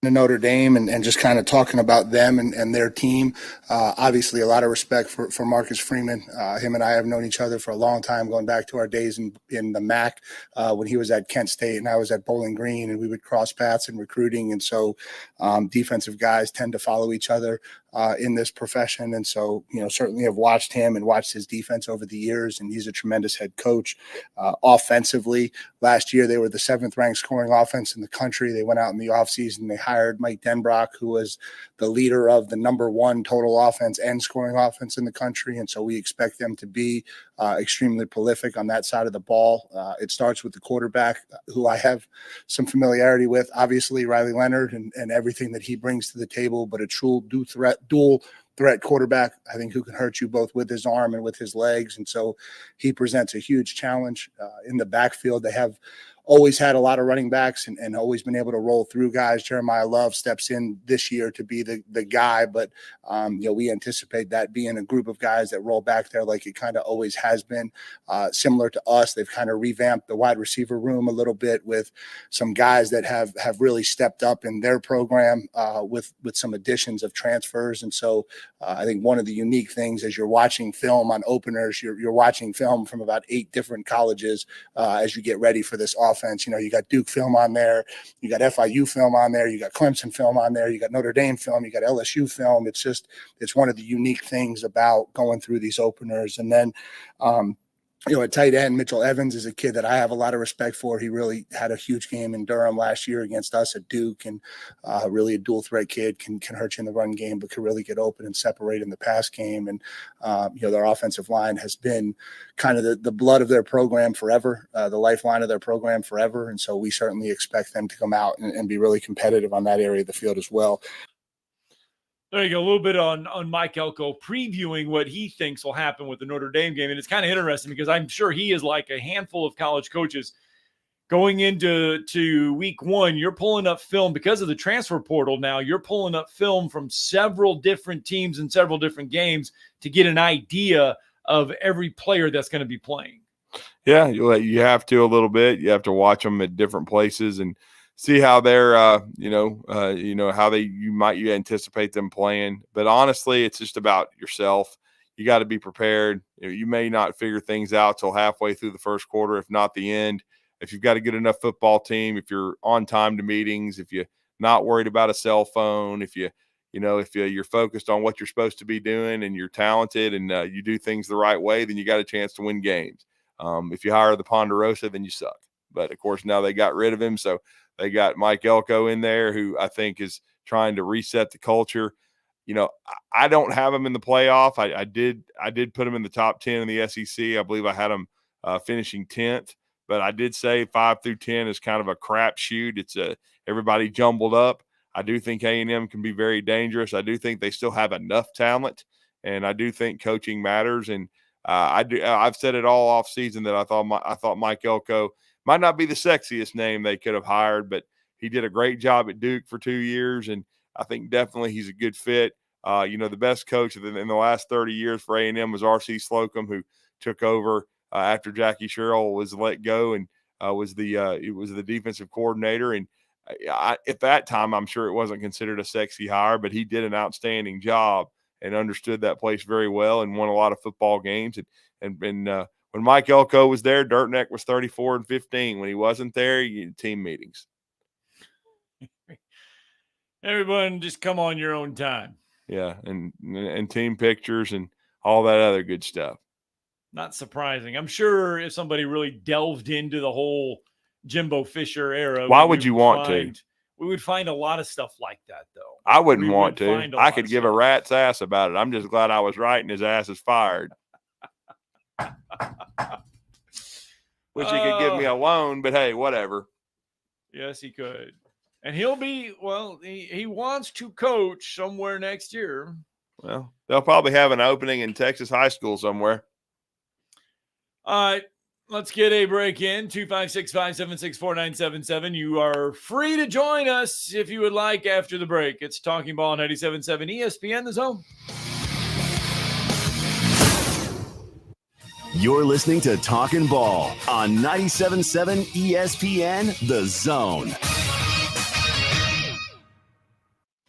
Notre Dame and just kind of talking about them and their team. Obviously, a lot of respect for Marcus Freeman. Him and I have known each other for a long time, going back to our days in the MAC when he was at Kent State and I was at Bowling Green, and we would cross paths in recruiting. And so defensive guys tend to follow each other in this profession. And so, certainly have watched him and watched his defense over the years, and he's a tremendous head coach. Offensively, last year they were the 7th ranked scoring offense in the country. They went out in the offseason, they hired Mike Denbrock, who was the leader of the number 1 total offense and scoring offense in the country. And so we expect them to be extremely prolific on that side of the ball. It starts with the quarterback, who I have some familiarity with, obviously Riley Leonard and everything that he brings to the table, but a true dual threat quarterback, I think, who can hurt you both with his arm and with his legs. And so he presents a huge challenge in the backfield. They have always had a lot of running backs and always been able to roll through guys. Jeremiah Love steps in this year to be the guy, but we anticipate that being a group of guys that roll back there like it kind of always has been. Similar to us, they've kind of revamped the wide receiver room a little bit with some guys that have really stepped up in their program with some additions of transfers. And so I think one of the unique things as you're watching film on openers, you're watching film from about 8 different colleges as you get ready for this offense. You got Duke film on there, you got FIU film on there, you got Clemson film on there, you got Notre Dame film, you got LSU film. It's one of the unique things about going through these openers. And then at tight end, Mitchell Evans is a kid that I have a lot of respect for. He really had a huge game in Durham last year against us at Duke, and really a dual threat kid, can hurt you in the run game, but can really get open and separate in the pass game. And, their offensive line has been kind of the blood of their program forever, the lifeline of their program forever. And so we certainly expect them to come out and be really competitive on that area of the field as well. There you go. A little bit on Mike Elko previewing what he thinks will happen with the Notre Dame game. And it's kind of interesting because I'm sure he is like a handful of college coaches going into week 1. You're pulling up film because of the transfer portal now. You're pulling up film from several different teams and several different games to get an idea of every player that's going to be playing. Yeah, you have to a little bit. You have to watch them at different places and see how they're, how you anticipate them playing. But honestly, it's just about yourself. You got to be prepared. You may not figure things out till halfway through the first quarter, if not the end. If you've got a good enough football team, if you're on time to meetings, if you're not worried about a cell phone, if you're focused on what you're supposed to be doing and you're talented and you do things the right way, then you got a chance to win games. If you hire the Ponderosa, then you suck. But of course, now they got rid of him, so they got Mike Elko in there, who I think is trying to reset the culture. I don't have him in the playoff. I did put him in the top 10 in the SEC. I believe I had him finishing 10th, but I did say 5 through 10 is kind of a crapshoot. It's everybody jumbled up. I do think A&M can be very dangerous. I do think they still have enough talent, and I do think coaching matters. And I've said it all off season that I thought Mike Elko might not be the sexiest name they could have hired, but he did a great job at Duke for 2 years, and I think definitely he's a good fit. The best coach in the last 30 years for A&M was R.C. Slocum, who took over after Jackie Sherrill was let go and was the defensive coordinator. And at that time, I'm sure it wasn't considered a sexy hire, but he did an outstanding job and understood that place very well and won a lot of football games. And when Mike Elko was there, Dirtneck was 34-15. When he wasn't there, team meetings. Everyone just come on your own time. Yeah, and team pictures and all that other good stuff. Not surprising. I'm sure if somebody really delved into the whole Jimbo Fisher era. Why would you want to? We would find a lot of stuff like that, though. I wouldn't want to. I could give a rat's ass about it. I'm just glad I was right and his ass is fired. Wish he could give me a loan, but hey, whatever. Yes, he could. And he'll be, he wants to coach somewhere next year. Well, they'll probably have an opening in Texas high school somewhere. All right, let's get a break in. 256-576-4977. You are free to join us if you would like after the break. It's Talking Ball 97.7 ESPN, The Zone. You're listening to Talkin' Ball on 97.7 ESPN, The Zone.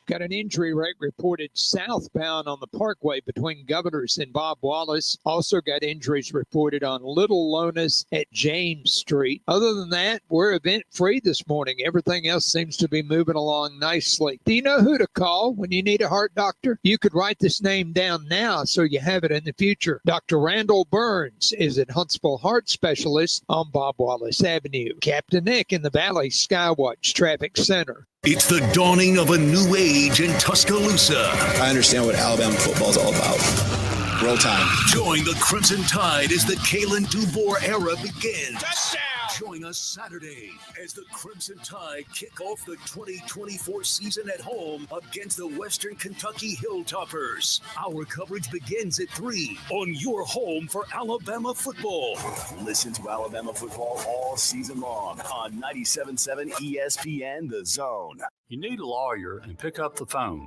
Got an injury rate reported southbound on the Parkway between Governors and Bob Wallace. Also got injuries reported on Little Lonas at James Street. Other than that, we're event-free this morning. Everything else seems to be moving along nicely. Do you know who to call when you need a heart doctor? You could write this name down now so you have it in the future. Dr. Randall Burns is at Huntsville Heart Specialist on Bob Wallace Avenue. Captain Nick in the Valley Skywatch Traffic Center. It's the dawning of a new age in Tuscaloosa. I understand what Alabama football is all about. Roll time. Join the Crimson Tide as the Kalen DuBois era begins. Touchdown! Join us Saturday as the Crimson Tide kick off the 2024 season at home against the Western Kentucky Hilltoppers. Our coverage begins at 3 on your home for Alabama football. Listen to Alabama football all season long on 97.7 ESPN The Zone. You need a lawyer and pick up the phone.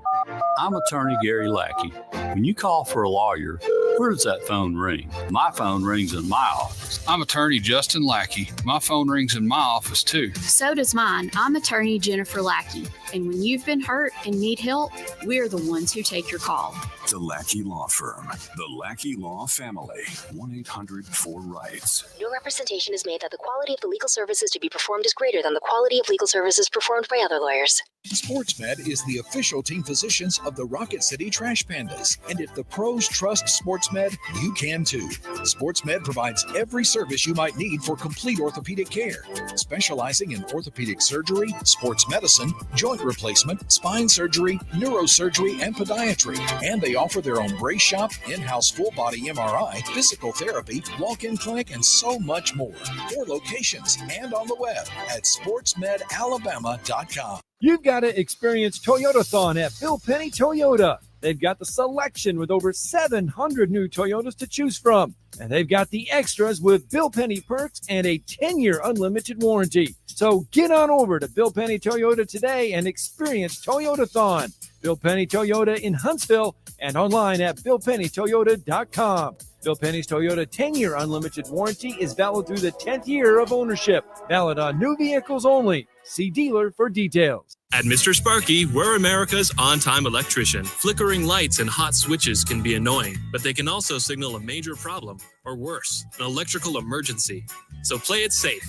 I'm attorney Gary Lackey. When you call for a lawyer, where does that phone ring? My phone rings in my office. I'm attorney Justin Lackey. My phone rings in my office too. So does mine. I'm attorney Jennifer Lackey. And when you've been hurt and need help, we're the ones who take your call. The Lackey Law Firm. The Lackey Law Family. 1-800-4RIGHTS. No representation is made that the quality of the legal services to be performed is greater than the quality of legal services performed by other lawyers. SportsMed is the official team physicians of the Rocket City Trash Pandas. And if the pros trust SportsMed, you can too. SportsMed provides every service you might need for complete orthopedic care, specializing in orthopedic surgery, sports medicine, joint replacement, spine surgery, neurosurgery, and podiatry. And they offer their own brace shop, in-house full-body MRI, physical therapy, walk-in clinic, and so much more. 4 locations and on the web at sportsmedalabama.com. You've got to experience Toyotathon at Bill Penny Toyota. They've got the selection with over 700 new Toyotas to choose from. And they've got the extras with Bill Penny perks and a 10-year unlimited warranty. So get on over to Bill Penny Toyota today and experience Toyotathon. Bill Penny Toyota in Huntsville and online at BillPennyToyota.com. Bill Penny's Toyota 10-year unlimited warranty is valid through the 10th year of ownership. Valid on new vehicles only. See dealer for details. At Mr. Sparky, we're America's on-time electrician. Flickering lights and hot switches can be annoying, but they can also signal a major problem, or worse, an electrical emergency. So play it safe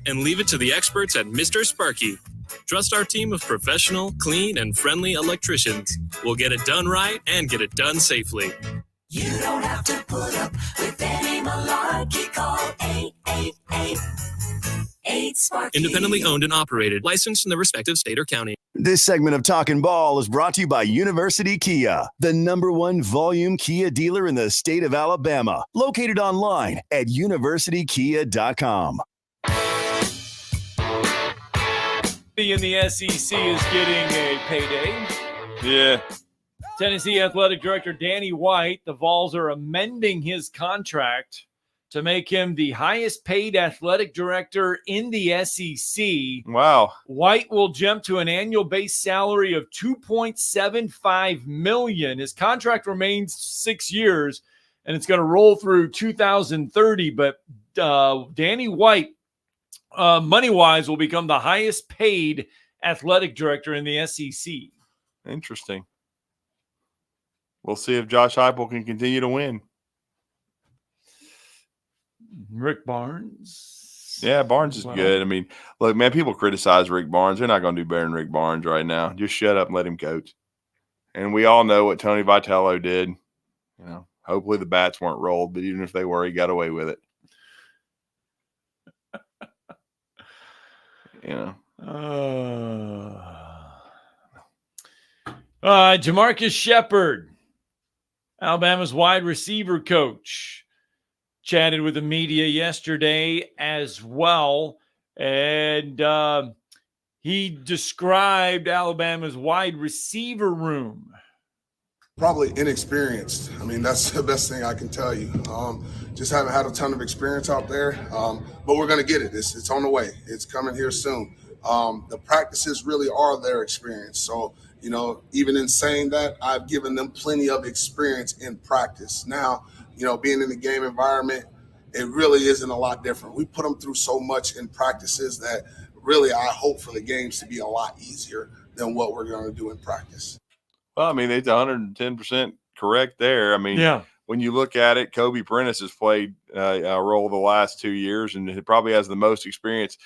and leave it to the experts at Mr. Sparky. Trust our team of professional, clean, and friendly electricians. We'll get it done right and get it done safely. You don't have to put up with any malarkey. Call 888-8-SPARKY. Independently owned and operated, licensed in the respective state or county. This segment of Talkin' Ball is brought to you by University Kia, the #1 volume Kia dealer in the state of Alabama. Located online at universitykia.com. In the SEC is getting a payday. Yeah. Tennessee Athletic Director Danny White, the Vols are amending his contract to make him the highest paid athletic director in the SEC. Wow. White will jump to an annual base salary of $2.75 million. His contract remains 6 years, and it's going to roll through 2030. But Danny White, money-wise, will become the highest paid athletic director in the SEC. Interesting. We'll see if Josh Heupel can continue to win. Rick Barnes. Yeah, Barnes is good. I mean, look, man, people criticize Rick Barnes. They're not going to do better than Rick Barnes right now. Just shut up and let him coach. And we all know what Tony Vitello did. You know, hopefully the bats weren't rolled, but even if they were, he got away with it. You know. Jamarcus Shepard, Alabama's wide receiver coach, chatted with the media yesterday as well. And he described Alabama's wide receiver room. Probably inexperienced. I mean, that's the best thing I can tell you. Just haven't had a ton of experience out there, but we're going to get it. It's on the way. It's coming here soon. The practices really are their experience. So, you know, even in saying that, I've given them plenty of experience in practice. Now, you know, being in the game environment, it really isn't a lot different. We put them through so much in practices that really I hope for the games to be a lot easier than what we're going to do in practice. Well, I mean, it's 110% correct there. I mean, yeah. When you look at it, Kobe Prentice has played a role the last 2 years and he probably has the most experience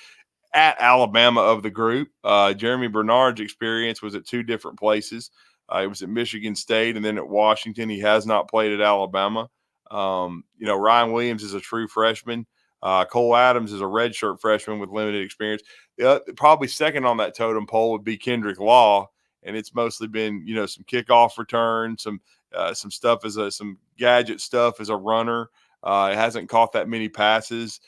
at Alabama of the group. Jeremy Bernard's experience was at 2 different places. It was at Michigan State and then at Washington. He has not played at Alabama. You know, Ryan Williams is a true freshman. Cole Adams is a redshirt freshman with limited experience. Probably second on that totem pole would be Kendrick Law. And it's mostly been, you know, some kickoff return, some stuff some gadget stuff as a runner. It hasn't caught that many passes.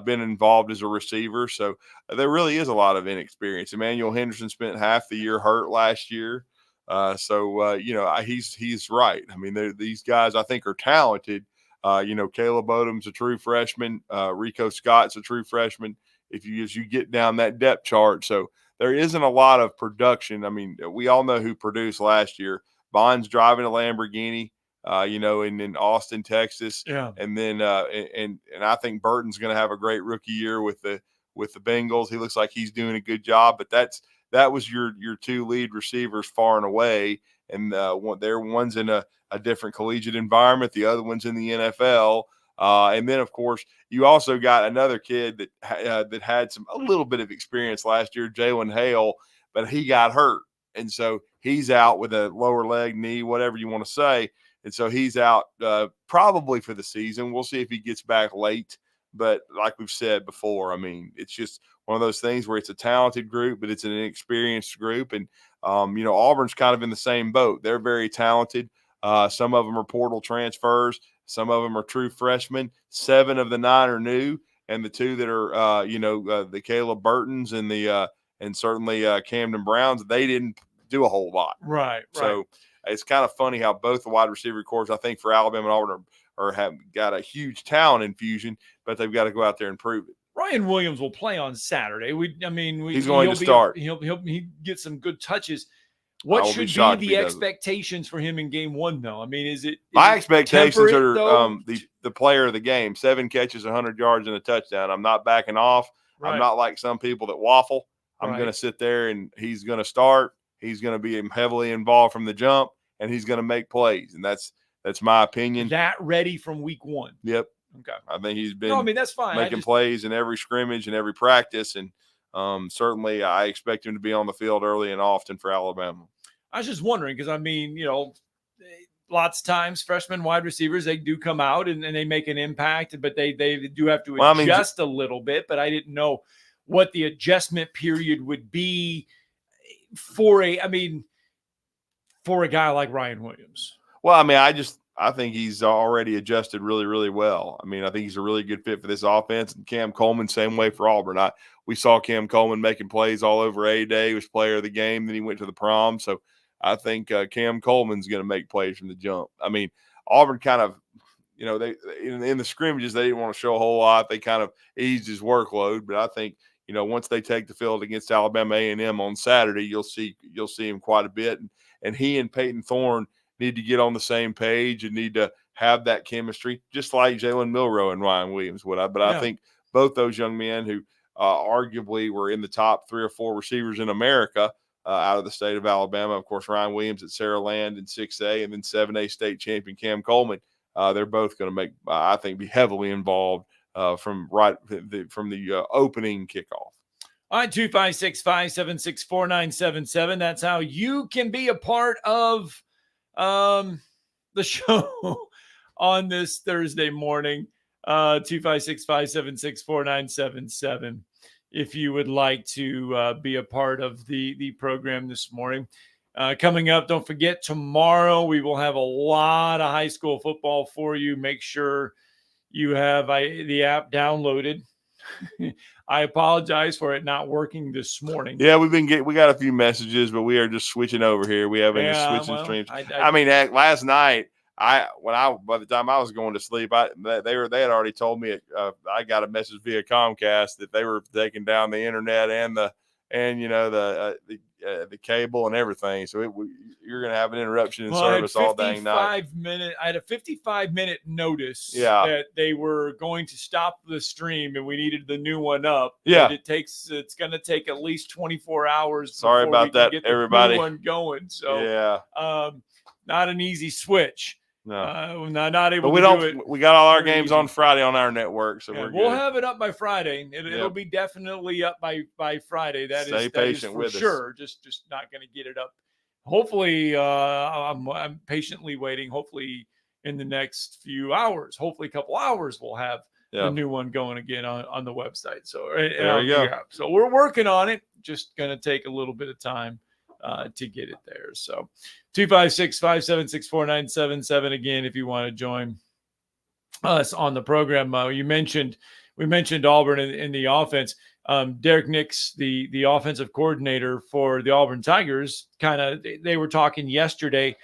been involved as a receiver. So there really is a lot of inexperience. Emmanuel Henderson spent half the year hurt last year. He's right. I mean, these guys I think are talented. Caleb Odom's a true freshman. Rico Scott's a true freshman. As you get down that depth chart. So there isn't a lot of production. I mean, we all know who produced last year. Bond's driving a Lamborghini, in Austin, Texas. Yeah. And then and I think Burton's going to have a great rookie year with the Bengals. He looks like he's doing a good job, but that was your two lead receivers far and away. And one's in a different collegiate environment. The other one's in the NFL. And then, of course, you also got another kid that had a little bit of experience last year, Jalen Hale, but he got hurt. And so he's out with a lower leg, knee, whatever you want to say. And so he's out probably for the season. We'll see if he gets back late. But like we've said before, I mean, it's just one of those things where it's a talented group, but it's an inexperienced group. And, Auburn's kind of in the same boat. They're very talented. Some of them are portal transfers. Some of them are true freshmen. 7 of the 9 are new. And the 2 that are, the Caleb Burtons and and certainly Camden Browns, they didn't do a whole lot. Right. So it's kind of funny how both the wide receiver corps, I think, for Alabama and Auburn have got a huge talent infusion, but they've got to go out there and prove it. Ryan Williams will play on Saturday. He's going to start. He'll get some good touches. What should be the expectations for him in game 1, though? I mean, my expectations are the player of the game, 7 catches, 100 yards, and a touchdown. I'm not backing off. Right. I'm not like some people that waffle. I'm going to sit there, and he's going to start. He's going to be heavily involved from the jump, and he's going to make plays. And that's my opinion. That ready from week 1. Yep. Okay. I think he's been that's fine. making plays in every scrimmage and every practice. And certainly I expect him to be on the field early and often for Alabama. I was just wondering because, lots of times freshman wide receivers, they do come out and they make an impact, but they do have to adjust a little bit. But I didn't know what the adjustment period would be for a guy like Ryan Williams. Well, I think he's already adjusted really, really well. I mean, I think he's a really good fit for this offense. And Cam Coleman, same way for Auburn. We saw Cam Coleman making plays all over A-Day. He was player of the game. Then he went to the prom. So I think Cam Coleman's going to make plays from the jump. I mean, Auburn kind of, they in the scrimmages, they didn't want to show a whole lot. They kind of eased his workload. But I think, once they take the field against Alabama A&M on Saturday, you'll see him quite a bit. And he and Peyton Thorne need to get on the same page and need to have that chemistry, just like Jalen Milroe and Ryan Williams would. I think both those young men who arguably were in the top 3 or 4 receivers in America out of the state of Alabama. Of course, Ryan Williams at Sarah Land in 6A and then 7A state champion Cam Coleman. They're both going to make, I think, be heavily involved from the opening kickoff. All right, 256-576-4977. That's how you can be a part of the show on this Thursday morning. 256-576-4977. If you would like to be a part of the program this morning. Coming up, don't forget, tomorrow we will have a lot of high school football for you. Make sure you have the app downloaded. I apologize for it not working this morning. Yeah, we got a few messages, but we are just switching over here. We haven't switching streams. Last night, by the time I was going to sleep, they had already told me I got a message via Comcast that they were taking down the internet and the cable and everything. So you're going to have an interruption in service all dang night. I had a 55-minute notice that they were going to stop the stream and we needed the new one up. Yeah. It's going to take at least 24 hours. Sorry about that, get everybody. The new one going. So yeah, not an easy switch. No, not able. But we to don't. Do it we got all our games on Friday on our network, so we'll have it up by Friday. It'll be definitely up by Friday. Stay patient with sure. Us. Just not going to get it up. Hopefully, I'm patiently waiting. Hopefully, in the next few hours, hopefully a couple hours, we'll have the new one going again on the website. So there you go. So we're working on it. Just going to take a little bit of time to get it there. So 256-576-4977. Again, if you want to join us on the program, you mentioned we mentioned Auburn in the offense. Derek Nix, the offensive coordinator for the Auburn Tigers, they were talking yesterday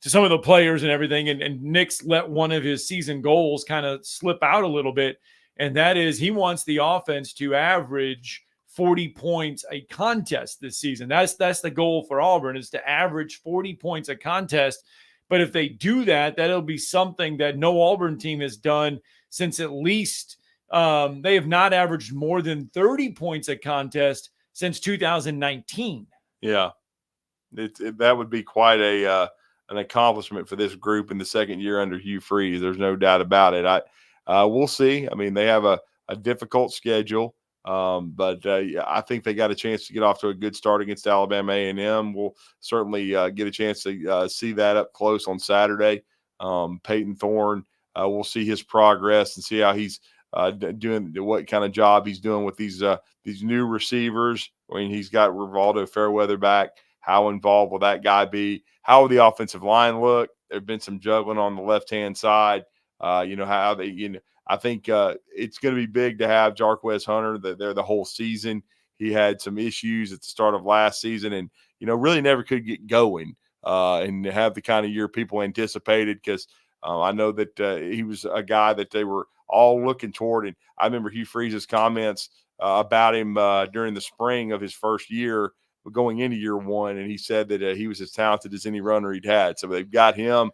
to some of the players and everything, and Nix let one of his season goals kind of slip out a little bit, and that is he wants the offense to average 40 points a contest this season. That's the goal for Auburn, is to average 40 points a contest. But if they do that, that'll be something that no Auburn team has done since at least they have not averaged more than 30 points a contest since 2019. Yeah, that would be quite an accomplishment for this group in the second year under Hugh Freeze. There's no doubt about it. We'll see. I mean, they have a difficult schedule, but I think they got a chance to get off to a good start against Alabama A&M. We'll certainly get a chance to see that up close on Saturday. Peyton Thorne, we'll see his progress and see how he's doing, what kind of job he's doing with these new receivers. I mean, he's got Rivaldo Fairweather back. How involved will that guy be? How will the offensive line look? There've been some juggling on the left-hand side. How they, I think it's going to be big to have Jarquez Hunter there the whole season. He had some issues at the start of last season and, really never could get going and have the kind of year people anticipated, because I know that he was a guy that they were all looking toward. And I remember Hugh Freeze's comments about him during the spring of his first year going into year one. And he said that he was as talented as any runner he'd had. So they've got him.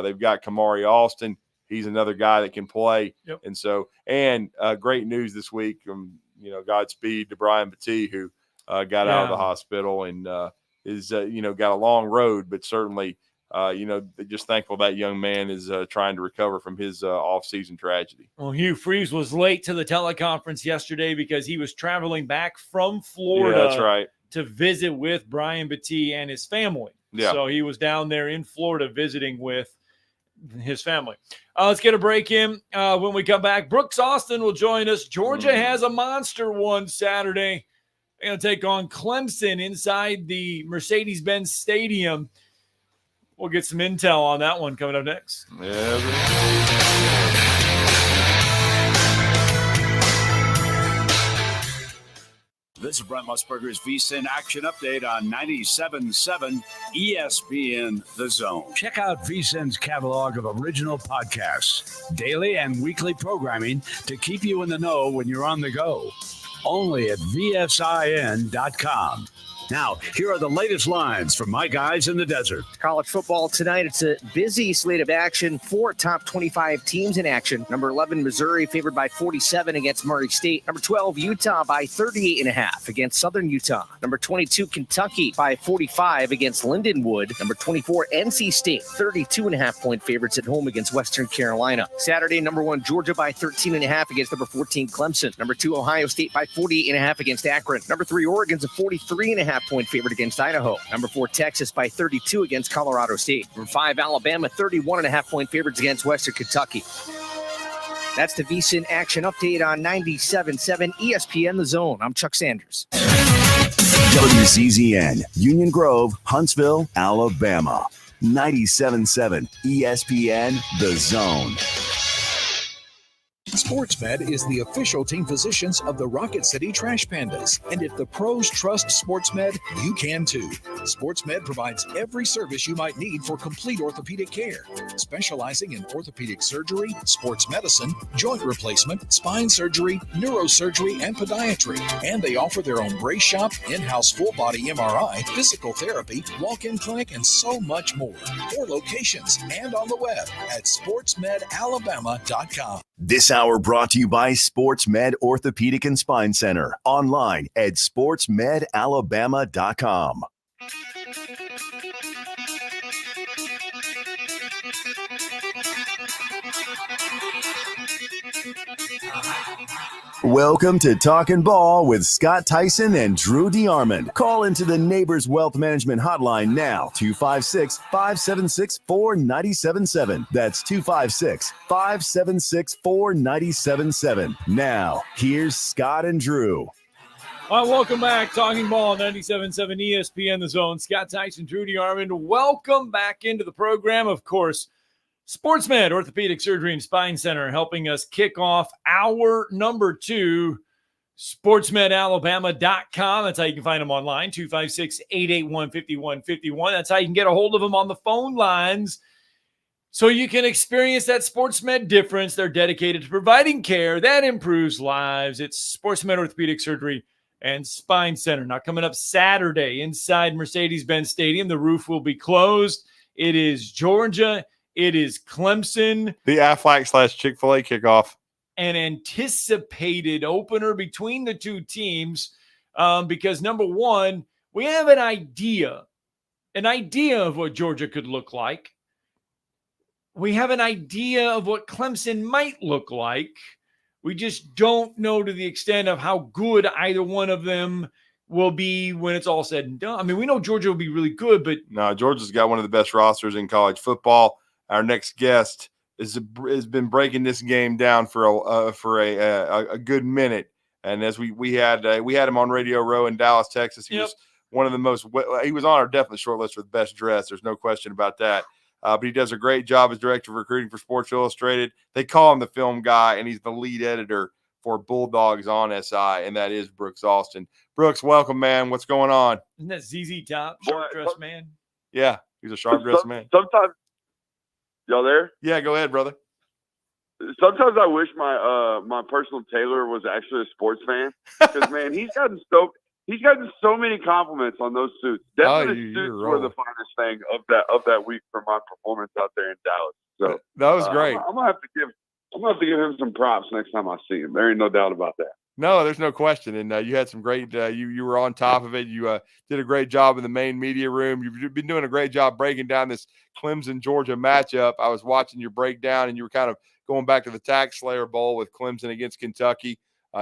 They've got Kamari Alston. He's another guy that can play. Yep. And so, great news this week from, Godspeed to Brian Battie, who got out of the hospital and is, got a long road, but certainly, just thankful that young man is trying to recover from his off-season tragedy. Well, Hugh Freeze was late to the teleconference yesterday because he was traveling back from Florida. Yeah, that's right. To visit with Brian Battie and his family. Yeah. So he was down there in Florida visiting with his family. Let's get a break in. When we come back, Brooks Austin will join us. Georgia has a monster one Saturday. They're going to take on Clemson inside the Mercedes-Benz Stadium. We'll get some intel on that one coming up next. This is Brent Musburger's VSiN Action Update on 97.7 ESPN The Zone. Check out VSiN's catalog of original podcasts, daily and weekly programming to keep you in the know when you're on the go. Only at VSIN.com. Now, here are the latest lines from my guys in the desert. College football tonight. It's a busy slate of action. 4 top 25 teams in action. Number 11, Missouri, favored by 47 against Murray State. Number 12, Utah by 38.5 against Southern Utah. Number 22, Kentucky by 45 against Lindenwood. Number 24, NC State, 32.5-point favorites at home against Western Carolina. Saturday, number 1, Georgia by 13.5 against number 14, Clemson. Number 2, Ohio State by 48.5 against Akron. Number 3, Oregon's a 43.5-point favorite against Idaho. Number 4, Texas by 32 against Colorado State. Number 5, Alabama, 31.5-point favorites against Western Kentucky. That's the VSiN Action Update on 97.7 ESPN The Zone. I'm Chuck Sanders. WCZN, Union Grove, Huntsville, Alabama. 97.7 ESPN The Zone. SportsMed is the official team physicians of the Rocket City Trash Pandas. And if the pros trust SportsMed, you can too. SportsMed provides every service you might need for complete orthopedic care, specializing in orthopedic surgery, sports medicine, joint replacement, spine surgery, neurosurgery, and podiatry. And they offer their own brace shop, in-house full-body MRI, physical therapy, walk-in clinic, and so much more. 4 locations and on the web at sportsmedalabama.com. This hour brought to you by SportsMed Orthopedic and Spine Center. Online at sportsmedalabama.com. Welcome to Talkin' Ball with Scott Tyson and Drew DeArmond. Call into the Neighbors Wealth Management Hotline now, 256-576-4977. That's 256-576-4977. Now, here's Scott and Drew. All right, welcome back. Talking Ball, 97.7 ESPN The Zone. Scott Tyson, Drew DeArmond. Welcome back into the program. Of course, SportsMed Orthopedic Surgery and Spine Center helping us kick off hour number 2. SportsMedAlabama.com. That's how you can find them online. 256-881-5151. That's how you can get a hold of them on the phone lines so you can experience that SportsMed difference. They're dedicated to providing care that improves lives. It's SportsMed Orthopedic Surgery and Spine Center. Now, coming up Saturday inside Mercedes-Benz Stadium, the roof will be closed. It is Georgia. It is Clemson. The Aflac/Chick-fil-A kickoff. An anticipated opener between the two teams because, number one, we have an idea of what Georgia could look like. We have an idea of what Clemson might look like. We just don't know to the extent of how good either one of them will be when it's all said and done. I mean, we know Georgia will be really good, but no, Georgia's got one of the best rosters in college football. Our next guest has been breaking this game down for a good minute, and as we had him on Radio Row in Dallas, Texas. He was one of the most. He was on our definitely short list for the best dressed. There's no question about that. But he does a great job as director of recruiting for Sports Illustrated. They call him the film guy, and he's the lead editor for Bulldogs on SI, and that is Brooks Austin. Brooks, welcome, man. What's going on? Isn't that ZZ Top, sharp-dressed man? Yeah, he's a sharp-dressed man. Sometimes, y'all there? Yeah, go ahead, brother. Sometimes I wish my personal tailor was actually a sports fan because, man, he's gotten so many compliments on those suits. Definitely suits were the finest thing of that week for my performance out there in Dallas. So that was great. I'm gonna have to give him some props next time I see him. There ain't no doubt about that. No, there's no question. And you had some great. You were on top of it. You did a great job in the main media room. You've been doing a great job breaking down this Clemson Georgia matchup. I was watching your breakdown, and you were kind of going back to the Tax Slayer Bowl with Clemson against Kentucky,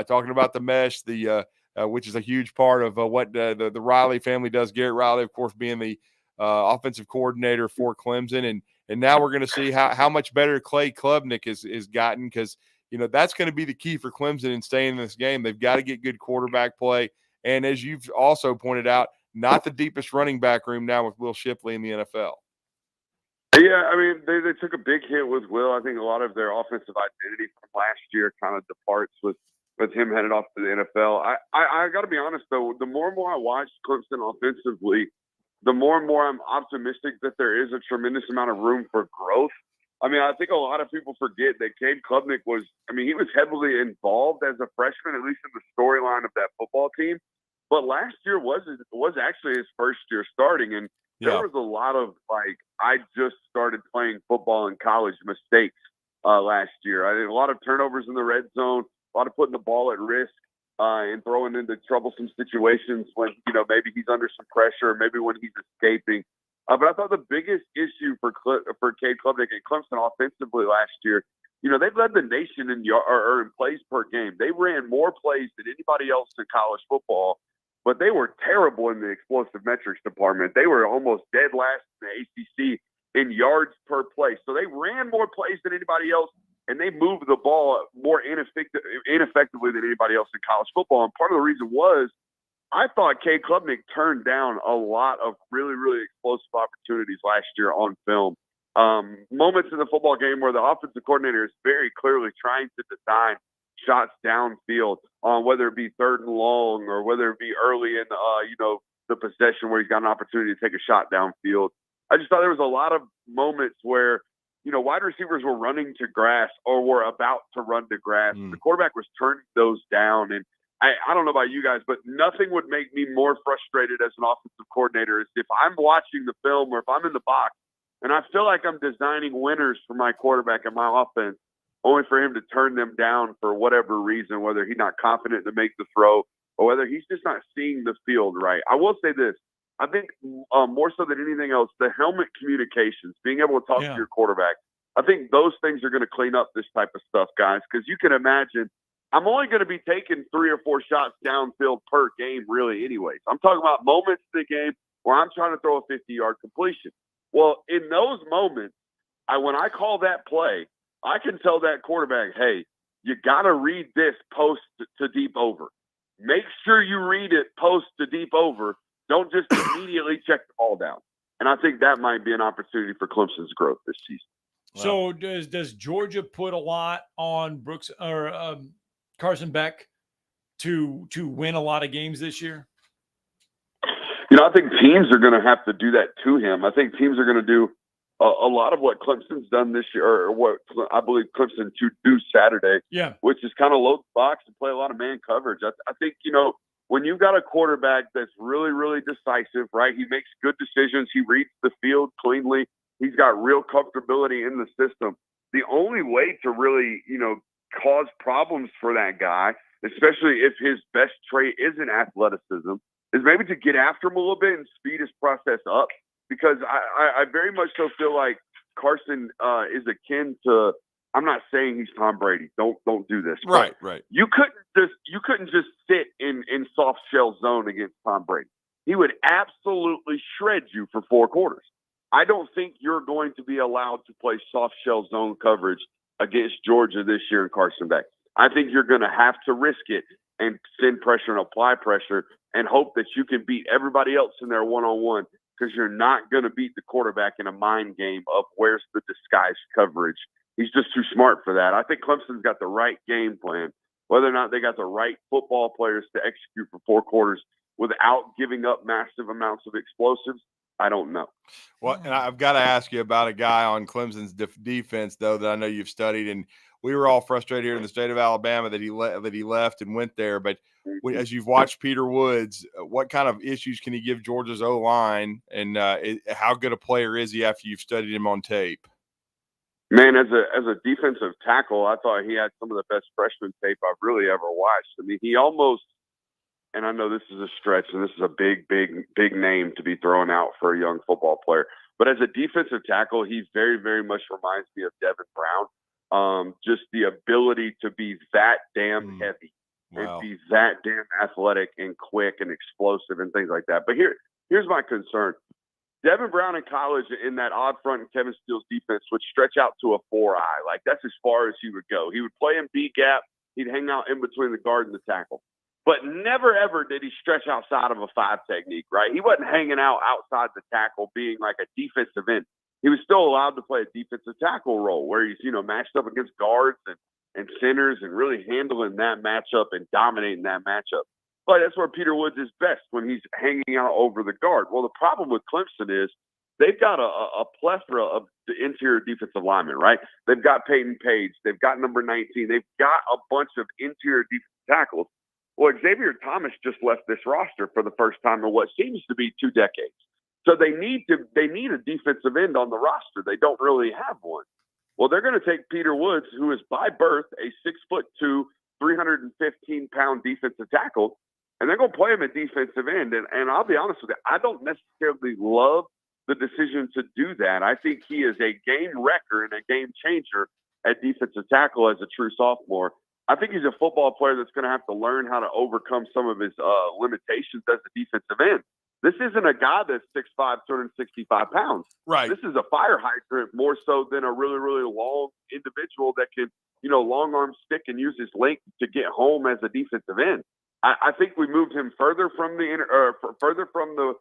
talking about the mesh, which is a huge part of what the Riley family does. Garrett Riley, of course, being the offensive coordinator for Clemson. And now we're going to see how much better Clay Klubnik is gotten because, that's going to be the key for Clemson in staying in this game. They've got to get good quarterback play. And as you've also pointed out, not the deepest running back room now with Will Shipley in the NFL. Yeah, I mean, they took a big hit with Will. I think a lot of their offensive identity from last year kind of departs with him headed off to the NFL. I got to be honest, though, the more and more I watch Clemson offensively, the more and more I'm optimistic that there is a tremendous amount of room for growth. I mean, I think a lot of people forget that Cade Klubnik he was heavily involved as a freshman, at least in the storyline of that football team. But last year was actually his first year starting, and there was a lot of, I just started playing football in college mistakes last year. I did a lot of turnovers in the red zone, a lot of putting the ball at risk and throwing into troublesome situations when, maybe he's under some pressure, or maybe when he's escaping. But I thought the biggest issue for Cade Klubnik and Clemson offensively last year, they led the nation in plays per game. They ran more plays than anybody else in college football, but they were terrible in the explosive metrics department. They were almost dead last in the ACC in yards per play. So they ran more plays than anybody else, and they moved the ball more ineffectively than anybody else in college football. And part of the reason was I thought Cade Klubnik turned down a lot of really, really explosive opportunities last year on film. Moments in the football game where the offensive coordinator is very clearly trying to design shots downfield on whether it be third and long or whether it be early in the possession where he's got an opportunity to take a shot downfield. I just thought there was a lot of moments where wide receivers were running to grass or were about to run to grass. The quarterback was turning those down. And I don't know about you guys, but nothing would make me more frustrated as an offensive coordinator is if I'm watching the film or if I'm in the box and I feel like I'm designing winners for my quarterback and my offense, only for him to turn them down for whatever reason, whether he's not confident to make the throw or whether he's just not seeing the field right. I will say this. I think more so than anything else, the helmet communications, being able to talk to your quarterback, I think those things are going to clean up this type of stuff, guys, because you can imagine I'm only going to be taking 3 or 4 shots downfield per game, really, anyways. I'm talking about moments in the game where I'm trying to throw a 50-yard completion. Well, in those moments, when I call that play, I can tell that quarterback, hey, you got to read this post to deep over. Make sure you read it post to deep over. Don't just immediately check the ball down. And I think that might be an opportunity for Clemson's growth this season. So does Georgia put a lot on Brooks or Carson Beck to win a lot of games this year? I think teams are going to have to do that to him. I think teams are going to do a lot of what Clemson's done this year, or what I believe Clemson to do Saturday, which is kind of load the box and play a lot of man coverage. I think, when you've got a quarterback that's really, really decisive, right? He makes good decisions. He reads the field cleanly. He's got real comfortability in the system. The only way to really, cause problems for that guy, especially if his best trait isn't athleticism, is maybe to get after him a little bit and speed his process up. Because I very much so feel like Carson is akin to, I'm not saying he's Tom Brady. Don't do this. Right. You couldn't just sit in soft shell zone against Tom Brady. He would absolutely shred you for 4 quarters. I don't think you're going to be allowed to play soft shell zone coverage against Georgia this year in Carson Beck. I think you're going to have to risk it and send pressure and apply pressure and hope that you can beat everybody else in there one-on-one, because you're not going to beat the quarterback in a mind game of where's the disguised coverage. He's just too smart for that. I think Clemson's got the right game plan. Whether or not they got the right football players to execute for 4 quarters without giving up massive amounts of explosives, I don't know. Well, and I've got to ask you about a guy on Clemson's defense, though, that I know you've studied, and we were all frustrated here in the state of Alabama that he left and went there. But as you've watched Peter Woods, what kind of issues can he give Georgia's O-line, and how good a player is he after you've studied him on tape? Man, as a defensive tackle, I thought he had some of the best freshman tape I've really ever watched. I mean, he almost, and I know this is a stretch and this is a big name to be thrown out for a young football player, but as a defensive tackle, he very, very much reminds me of Devin Brown. Just the ability to be that damn heavy and be that damn athletic and quick and explosive and things like that. But here's my concern. Devin Brown in college in that odd front and Kevin Steele's defense would stretch out to a 4-eye. Like, that's as far as he would go. He would play in B-gap. He'd hang out in between the guard and the tackle. But never, ever did he stretch outside of a 5 technique, right? He wasn't hanging out outside the tackle being like a defensive end. He was still allowed to play a defensive tackle role where he's, matched up against guards and centers and really handling that matchup and dominating that matchup. But that's where Peter Woods is best, when he's hanging out over the guard. Well, the problem with Clemson is they've got a plethora of the interior defensive linemen, right? They've got Peyton Page. They've got number 19. They've got a bunch of interior defensive tackles. Well, Xavier Thomas just left this roster for the first time in what seems to be 2 decades. So they need a defensive end on the roster. They don't really have one. Well, they're going to take Peter Woods, who is by birth a 6'2", 315-pound defensive tackle, and they're going to play him at defensive end. And I'll be honest with you, I don't necessarily love the decision to do that. I think he is a game wrecker and a game changer at defensive tackle as a true sophomore. I think he's a football player that's going to have to learn how to overcome some of his limitations as a defensive end. This isn't a guy that's 6'5", 265 pounds. Right. This is a fire hydrant more so than a really, really long individual that can, long arm stick and use his length to get home as a defensive end. I think we moved him further from the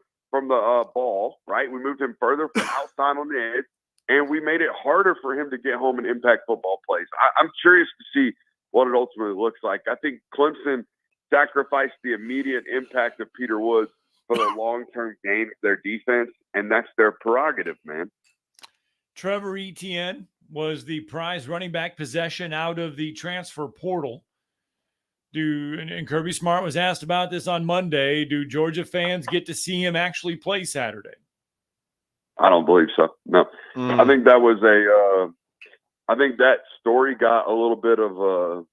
ball, right? We moved him further from outside on the edge, and we made it harder for him to get home and impact football plays. I'm curious to see what it ultimately looks like. I think Clemson sacrificed the immediate impact of Peter Woods for the long-term gain of their defense, and that's their prerogative, man. Trevor Etienne was the prize running back possession out of the transfer portal. And Kirby Smart was asked about this on Monday. Do Georgia fans get to see him actually play Saturday? I don't believe so. No. I think that was I think that story got a little bit of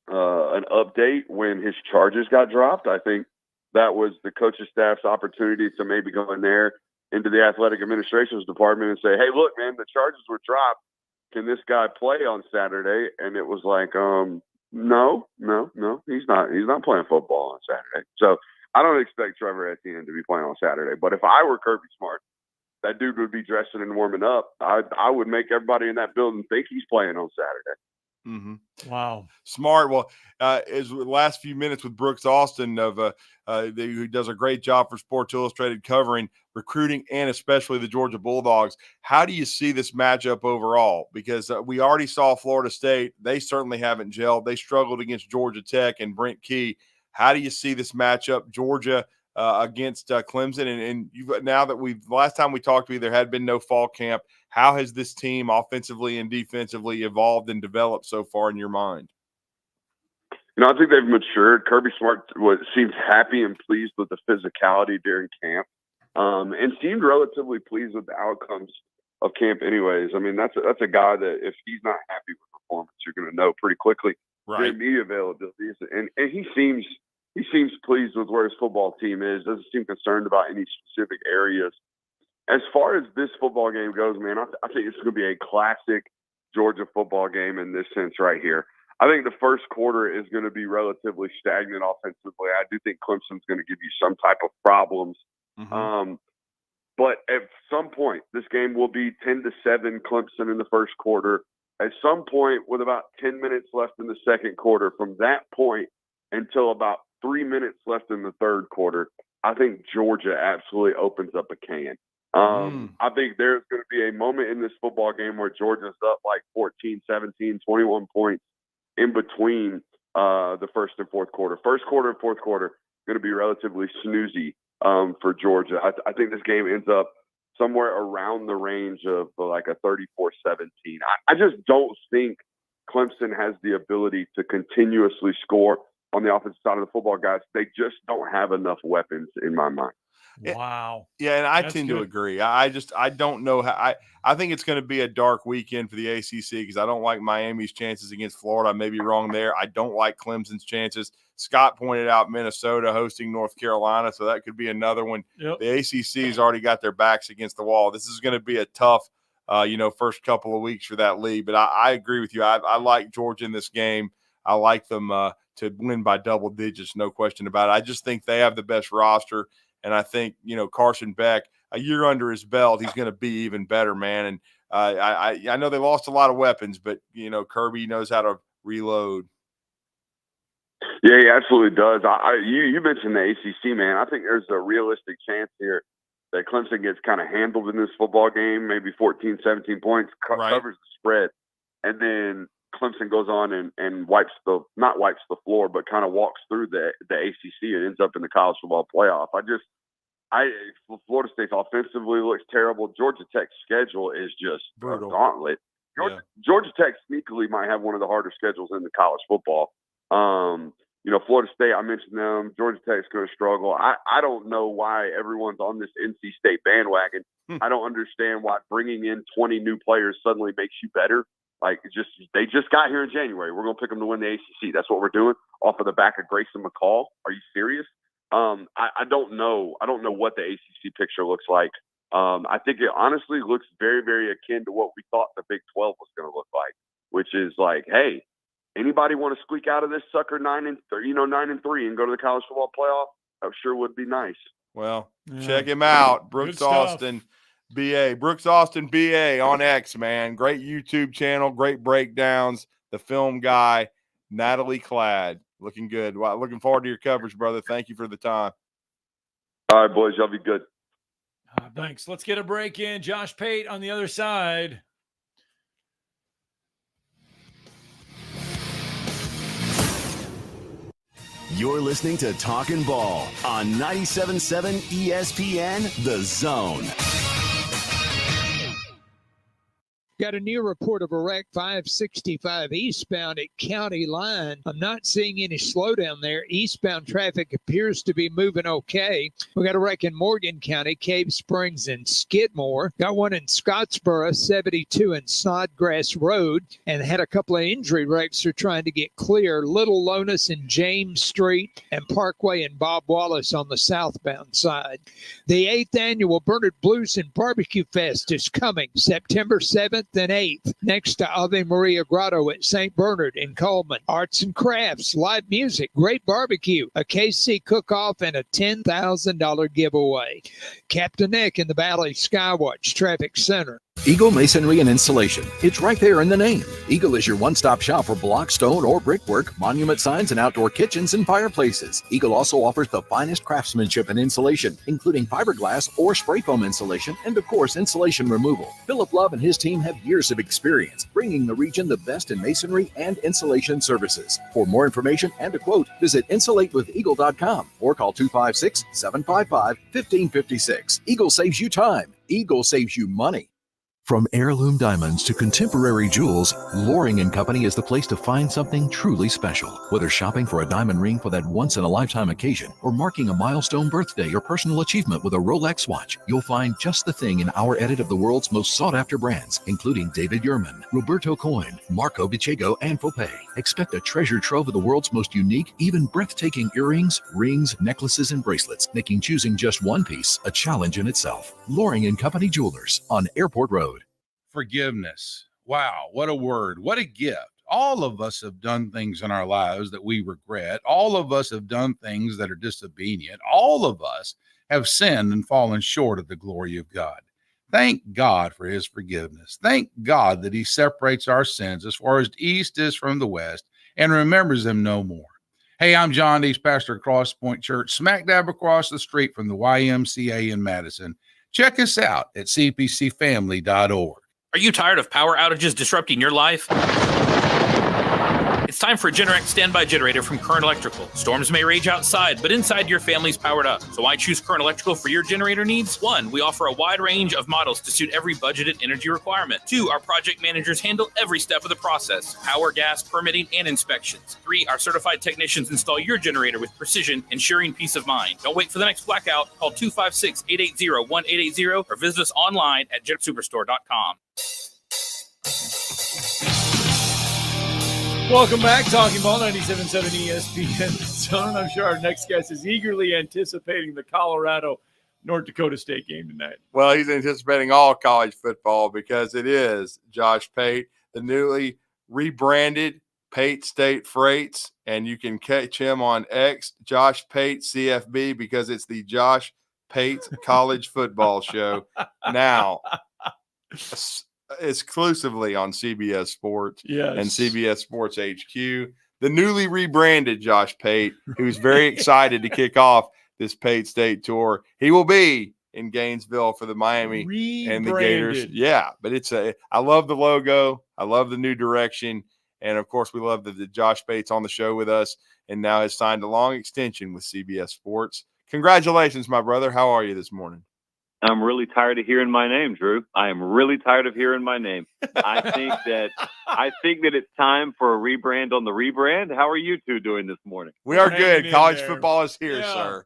an update when his charges got dropped. I think that was the coaching staff's opportunity to maybe go in there into the athletic administration's department and say, hey, look, man, the charges were dropped. Can this guy play on Saturday? And it was like, no, he's not playing football on Saturday. So I don't expect Trevor Etienne to be playing on Saturday. But if I were Kirby Smart, that dude would be dressing and warming up. I would make everybody in that building think he's playing on Saturday. Mm-hmm. Wow. Smart. Well, is the last few minutes with Brooks Austin who does a great job for Sports Illustrated covering recruiting and especially the Georgia Bulldogs. How do you see this matchup overall? Because we already saw Florida State. They certainly haven't gelled. They struggled against Georgia Tech and Brent Key. How do you see this matchup, Georgia against Clemson? And now that last time we talked to you, there had been no fall camp. How has this team offensively and defensively evolved and developed so far in your mind? I think they've matured. Kirby Smart seems happy and pleased with the physicality during camp, and seemed relatively pleased with the outcomes of camp anyways. I mean, that's a guy that if he's not happy with performance, you're going to know pretty quickly. Right. During media availability. And he seems pleased with where his football team is. Doesn't seem concerned about any specific areas. As far as this football game goes, man, I think it's going to be a classic Georgia football game in this sense right here. I think the first quarter is going to be relatively stagnant offensively. I do think Clemson's going to give you some type of problems. Mm-hmm. But at some point, this game will be 10-7 Clemson in the first quarter. At some point, with about 10 minutes left in the second quarter, from that point until about 3 minutes left in the third quarter, I think Georgia absolutely opens up a can. I think there's going to be a moment in this football game where Georgia's up like 14, 17, 21 points in between the first and fourth quarter. First quarter and fourth quarter going to be relatively snoozy for Georgia. I think this game ends up somewhere around the range of like a 34-17. I just don't think Clemson has the ability to continuously score on the offensive side of the football, guys. They just don't have enough weapons in my mind. Wow. Yeah, and I tend to agree. I don't know how. I think it's going to be a dark weekend for the ACC because I don't like Miami's chances against Florida. I may be wrong there. I don't like Clemson's chances. Scott pointed out Minnesota hosting North Carolina, so that could be another one. Yep. The ACC's already got their backs against the wall. This is going to be a tough, first couple of weeks for that league. But I agree with you. I like Georgia in this game. I like them to win by double digits, no question about it. I just think they have the best roster. And I think, Carson Beck, a year under his belt, he's going to be even better, man. And I know they lost a lot of weapons, but, Kirby knows how to reload. Yeah, he absolutely does. You mentioned the ACC, man. I think there's a realistic chance here that Clemson gets kind of handled in this football game, maybe 14, 17 points, covers the spread. And then Clemson goes on and not wipes the floor, but kind of walks through the ACC and ends up in the college football playoff. Florida State offensively looks terrible. Georgia Tech's schedule is just brutal. A gauntlet. Georgia Tech sneakily might have one of the harder schedules in the college football. Florida State, I mentioned them. Georgia Tech's going to struggle. I don't know why everyone's on this NC State bandwagon. I don't understand why bringing in 20 new players suddenly makes you better. They just got here in January. We're going to pick them to win the ACC. That's what we're doing off of the back of Grayson McCall. Are you serious? I don't know. I don't know what the ACC picture looks like. I think it honestly looks very, very akin to what we thought the Big 12 was going to look like, which is like, hey, anybody want to squeak out of this sucker 9-3 and go to the college football playoff? That sure would be nice. Well, check him out, Brooks Austin. BA, Brooks Austin BA on X, man. Great YouTube channel, great breakdowns. The film guy, Natalie Cladd, looking good. Well, looking forward to your coverage, brother. Thank you for the time. All right, boys, y'all be good. Thanks. Let's get a break in. Josh Pate on the other side. You're listening to Talkin' Ball on 97.7 ESPN, The Zone. Got a new report of a wreck 565 eastbound at County Line. I'm not seeing any slowdown there. Eastbound traffic appears to be moving okay. We got a wreck in Morgan County, Cave Springs and Skidmore. Got one in Scottsboro, 72 and Snodgrass Road. And had a couple of injury wrecks they're trying to get clear. Little Lonis and James Street and Parkway and Bob Wallace on the southbound side. The 8th annual Bernard Blues and Barbecue Fest is coming September 7th and 8th, next to Ave Maria Grotto at St. Bernard in Coleman. Arts and crafts, live music, great barbecue, a KC cook-off, and a $10,000 giveaway. Captain Nick in the Valley Skywatch Traffic Center. Eagle Masonry and Installation. It's right there in the name. Eagle is your one-stop shop for block, stone, or brickwork, monument signs, and outdoor kitchens and fireplaces. Eagle also offers the finest craftsmanship and insulation, including fiberglass or spray foam insulation, and of course, insulation removal. Philip Love and his team have years of experience, bringing the region the best in masonry and insulation services. For more information and a quote, visit insulatewitheagle.com or call 256-755-1556. Eagle saves you time. Eagle saves you money. From heirloom diamonds to contemporary jewels, Loring & Company is the place to find something truly special. Whether shopping for a diamond ring for that once-in-a-lifetime occasion or marking a milestone birthday or personal achievement with a Rolex watch, you'll find just the thing in our edit of the world's most sought-after brands, including David Yurman, Roberto Coin, Marco Bicego, and Fopay. Expect a treasure trove of the world's most unique, even breathtaking earrings, rings, necklaces, and bracelets, making choosing just one piece a challenge in itself. Loring & Company Jewelers on Airport Road. Forgiveness. Wow, what a word. What a gift. All of us have done things in our lives that we regret. All of us have done things that are disobedient. All of us have sinned and fallen short of the glory of God. Thank God for his forgiveness. Thank God that he separates our sins as far as the east is from the west and remembers them no more. Hey, I'm John Dees, pastor at Cross Point Church, smack dab across the street from the YMCA in Madison. Check us out at cpcfamily.org. Are you tired of power outages disrupting your life? It's time for a Generac standby generator from Current Electrical. Storms may rage outside, but inside your family's powered up. So why choose Current Electrical for your generator needs? 1, we offer a wide range of models to suit every budgeted energy requirement. 2, our project managers handle every step of the process: power, gas, permitting, and inspections. 3, our certified technicians install your generator with precision, ensuring peace of mind. Don't wait for the next blackout. Call 256-880-1880 or visit us online at jetsuperstore.com. Welcome back. Talking Ball 97.7 ESPN Zone. I'm sure our next guest is eagerly anticipating the Colorado-North Dakota State game tonight. Well, he's anticipating all college football because it is Josh Pate, the newly rebranded Pate State Freights, and you can catch him on X, Josh Pate CFB, because it's the Josh Pate College Football Show now. Exclusively on CBS Sports and CBS Sports HQ. The newly rebranded Josh Pate, who's very excited to kick off this Pate State tour. He will be in Gainesville for the Miami and the Gators. Yeah, but I love the logo. I love the new direction. And, of course, we love that Josh Pate's on the show with us and now has signed a long extension with CBS Sports. Congratulations, my brother. How are you this morning? I'm really tired of hearing my name, Drew. I am really tired of hearing my name. I think that it's time for a rebrand on the rebrand. How are you two doing this morning? We are good. College football is here, sir.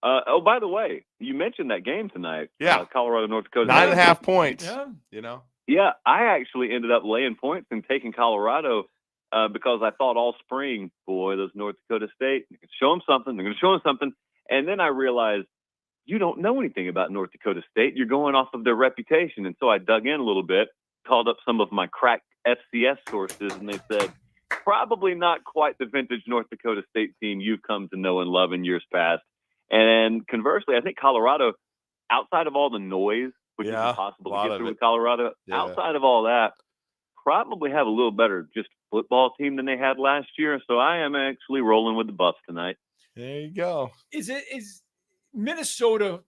By the way, you mentioned that game tonight. Yeah. Colorado, North Dakota. 9.5 points. Yeah. You know? Yeah, I actually ended up laying points and taking Colorado because I thought all spring, boy, those North Dakota State, they're going to show them something. They're going to show them something. And then I realized, you don't know anything about North Dakota State. You're going off of their reputation. And so I dug in a little bit, called up some of my crack FCS sources, and they said, probably not quite the vintage North Dakota State team you've come to know and love in years past. And conversely, I think Colorado, outside of all the noise, which is impossible to get through with Colorado, outside of all that, probably have a little better just football team than they had last year. So I am actually rolling with the Buffs tonight. There you go. Is Minnesota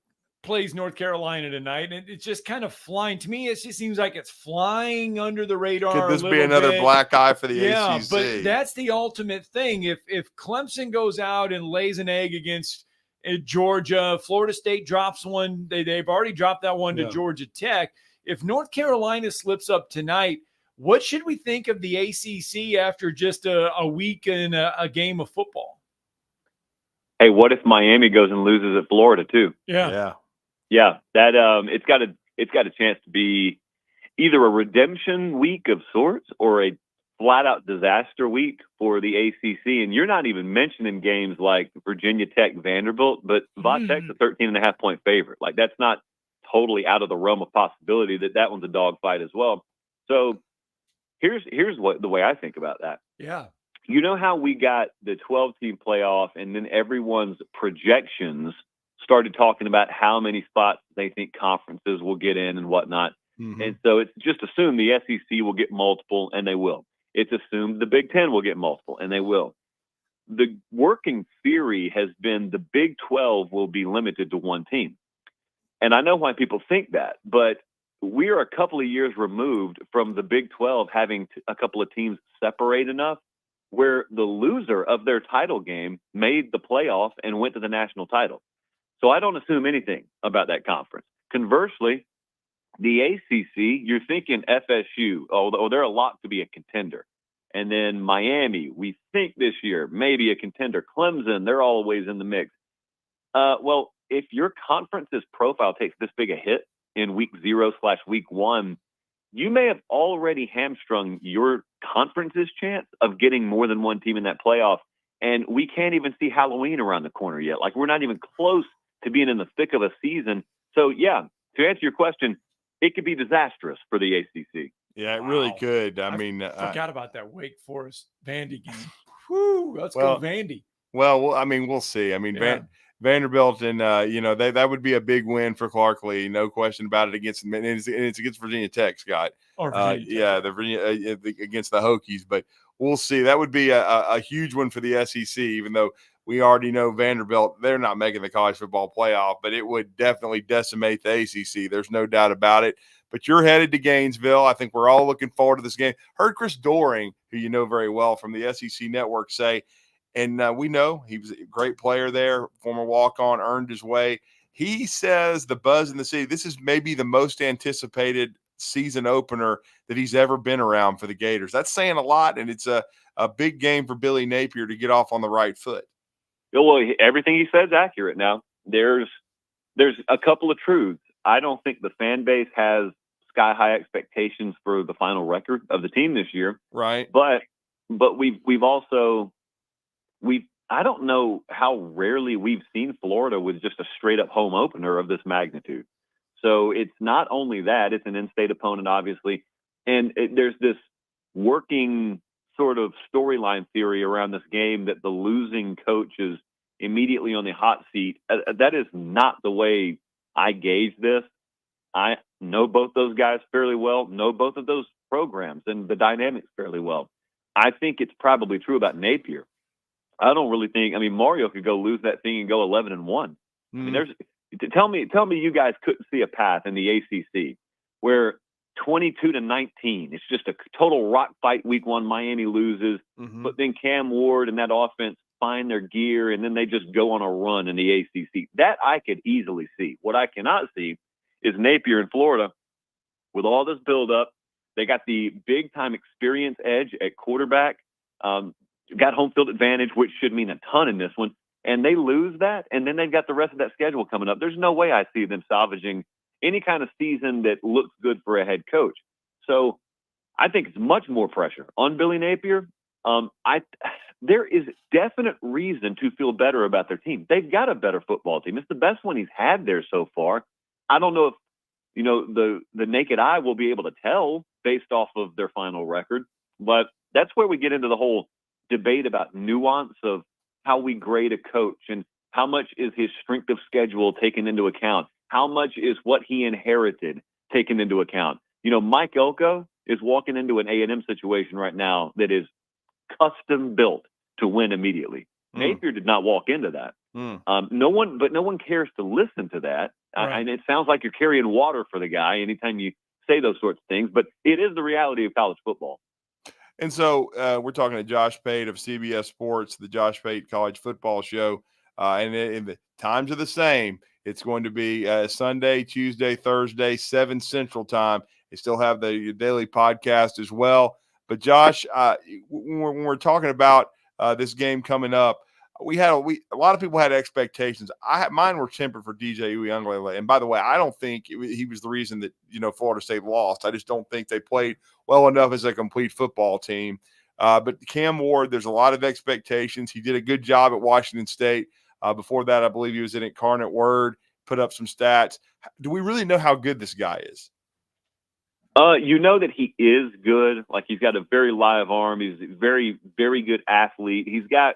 plays North Carolina tonight, and it's just kind of flying. To me, it just seems like it's flying under the radar. Could this be another black eye for the ACC? Yeah, but that's the ultimate thing. If Clemson goes out and lays an egg against Georgia, Florida State drops one. They've already dropped that one to Georgia Tech. If North Carolina slips up tonight, what should we think of the ACC after just a week and a game of football? Hey, what if Miami goes and loses at Florida too? Yeah. That it's got a chance to be either a redemption week of sorts or a flat out disaster week for the ACC. And you're not even mentioning games like Virginia Tech, Vanderbilt, but Tech's a 13.5 point favorite. Like, that's not totally out of the realm of possibility that one's a dogfight as well. So here's what the way I think about that. Yeah. You know how we got the 12-team playoff and then everyone's projections started talking about how many spots they think conferences will get in and whatnot. Mm-hmm. And so it's just assumed the SEC will get multiple, and they will. It's assumed the Big Ten will get multiple, and they will. The working theory has been the Big 12 will be limited to one team. And I know why people think that, but we are a couple of years removed from the Big 12 having a couple of teams separate enough where the loser of their title game made the playoff and went to the national title. So I don't assume anything about that conference. Conversely, the ACC, you're thinking FSU, although they're a lock to be a contender. And then Miami, we think this year, maybe a contender. Clemson, they're always in the mix. Well, if your conference's profile takes this big a hit in week 0/week 1, you may have already hamstrung your conference's chance of getting more than one team in that playoff. And we can't even see Halloween around the corner yet. Like, we're not even close to being in the thick of a season. So, yeah, to answer your question, it could be disastrous for the ACC. Yeah, it really could. I mean, forgot about that Wake Forest Vandy game. Whew, let's go Vandy. Well, I mean, we'll see. I mean, Yeah. Vanderbilt and that would be a big win for Clark Lee, no question about it. Against and it's against Virginia Tech, Scott. Or Virginia Tech. Yeah, the Virginia against the Hokies, but we'll see. That would be a huge one for the SEC, even though we already know Vanderbilt, they're not making the college football playoff, but it would definitely decimate the ACC. There's no doubt about it. But you're headed to Gainesville. I think we're all looking forward to this game. Heard Chris Doering, who you know very well from the SEC Network, say, and we know he was a great player there, former walk-on, earned his way. He says the buzz in the city, this is maybe the most anticipated season opener that he's ever been around for the Gators. That's saying a lot, and it's a big game for Billy Napier to get off on the right foot. Well, everything he says is accurate. Now, there's a couple of truths. I don't think the fan base has sky-high expectations for the final record of the team this year. Right. But we've also I don't know how rarely we've seen Florida with just a straight-up home opener of this magnitude. So it's not only that, it's an in-state opponent, obviously. And there's this working sort of storyline theory around this game that the losing coach is immediately on the hot seat. That is not the way I gauge this. I know both those guys fairly well, know both of those programs and the dynamics fairly well. I think it's probably true about Napier. I don't really think, Mario could go lose that thing and go 11-1. I mean, tell me you guys couldn't see a path in the ACC where 22-19, it's just a total rock fight week 1, Miami loses, but then Cam Ward and that offense find their gear and then they just go on a run in the ACC. That I could easily see. What I cannot see is Napier in Florida with all this buildup. They got the big time experience edge at quarterback, got home field advantage, which should mean a ton in this one. And they lose that. And then they've got the rest of that schedule coming up. There's no way I see them salvaging any kind of season that looks good for a head coach. So I think it's much more pressure on Billy Napier. There is definite reason to feel better about their team. They've got a better football team. It's the best one he's had there so far. I don't know if, the naked eye will be able to tell based off of their final record, but that's where we get into the whole debate about nuance of how we grade a coach and how much is his strength of schedule taken into account? How much is what he inherited taken into account? Mike Elko is walking into an A&M situation right now that is custom built to win immediately. Napier did not walk into that. No one cares to listen to that. Right. And it sounds like you're carrying water for the guy anytime you say those sorts of things, but it is the reality of college football. And so we're talking to Josh Pate of CBS Sports, the Josh Pate College Football Show. And the times are the same. It's going to be Sunday, Tuesday, Thursday, 7 Central Time. They still have the daily podcast as well. But Josh, when we're talking about this game coming up, a lot of people had expectations. Mine were tempered for DJ Uiagalelei. And by the way, I don't think he was the reason that Florida State lost. I just don't think they played well enough as a complete football team. But Cam Ward, there's a lot of expectations. He did a good job at Washington State. Before that, I believe he was at Incarnate Word, put up some stats. Do we really know how good this guy is? That he is good. Like, he's got a very live arm. He's a very, very good athlete. He's got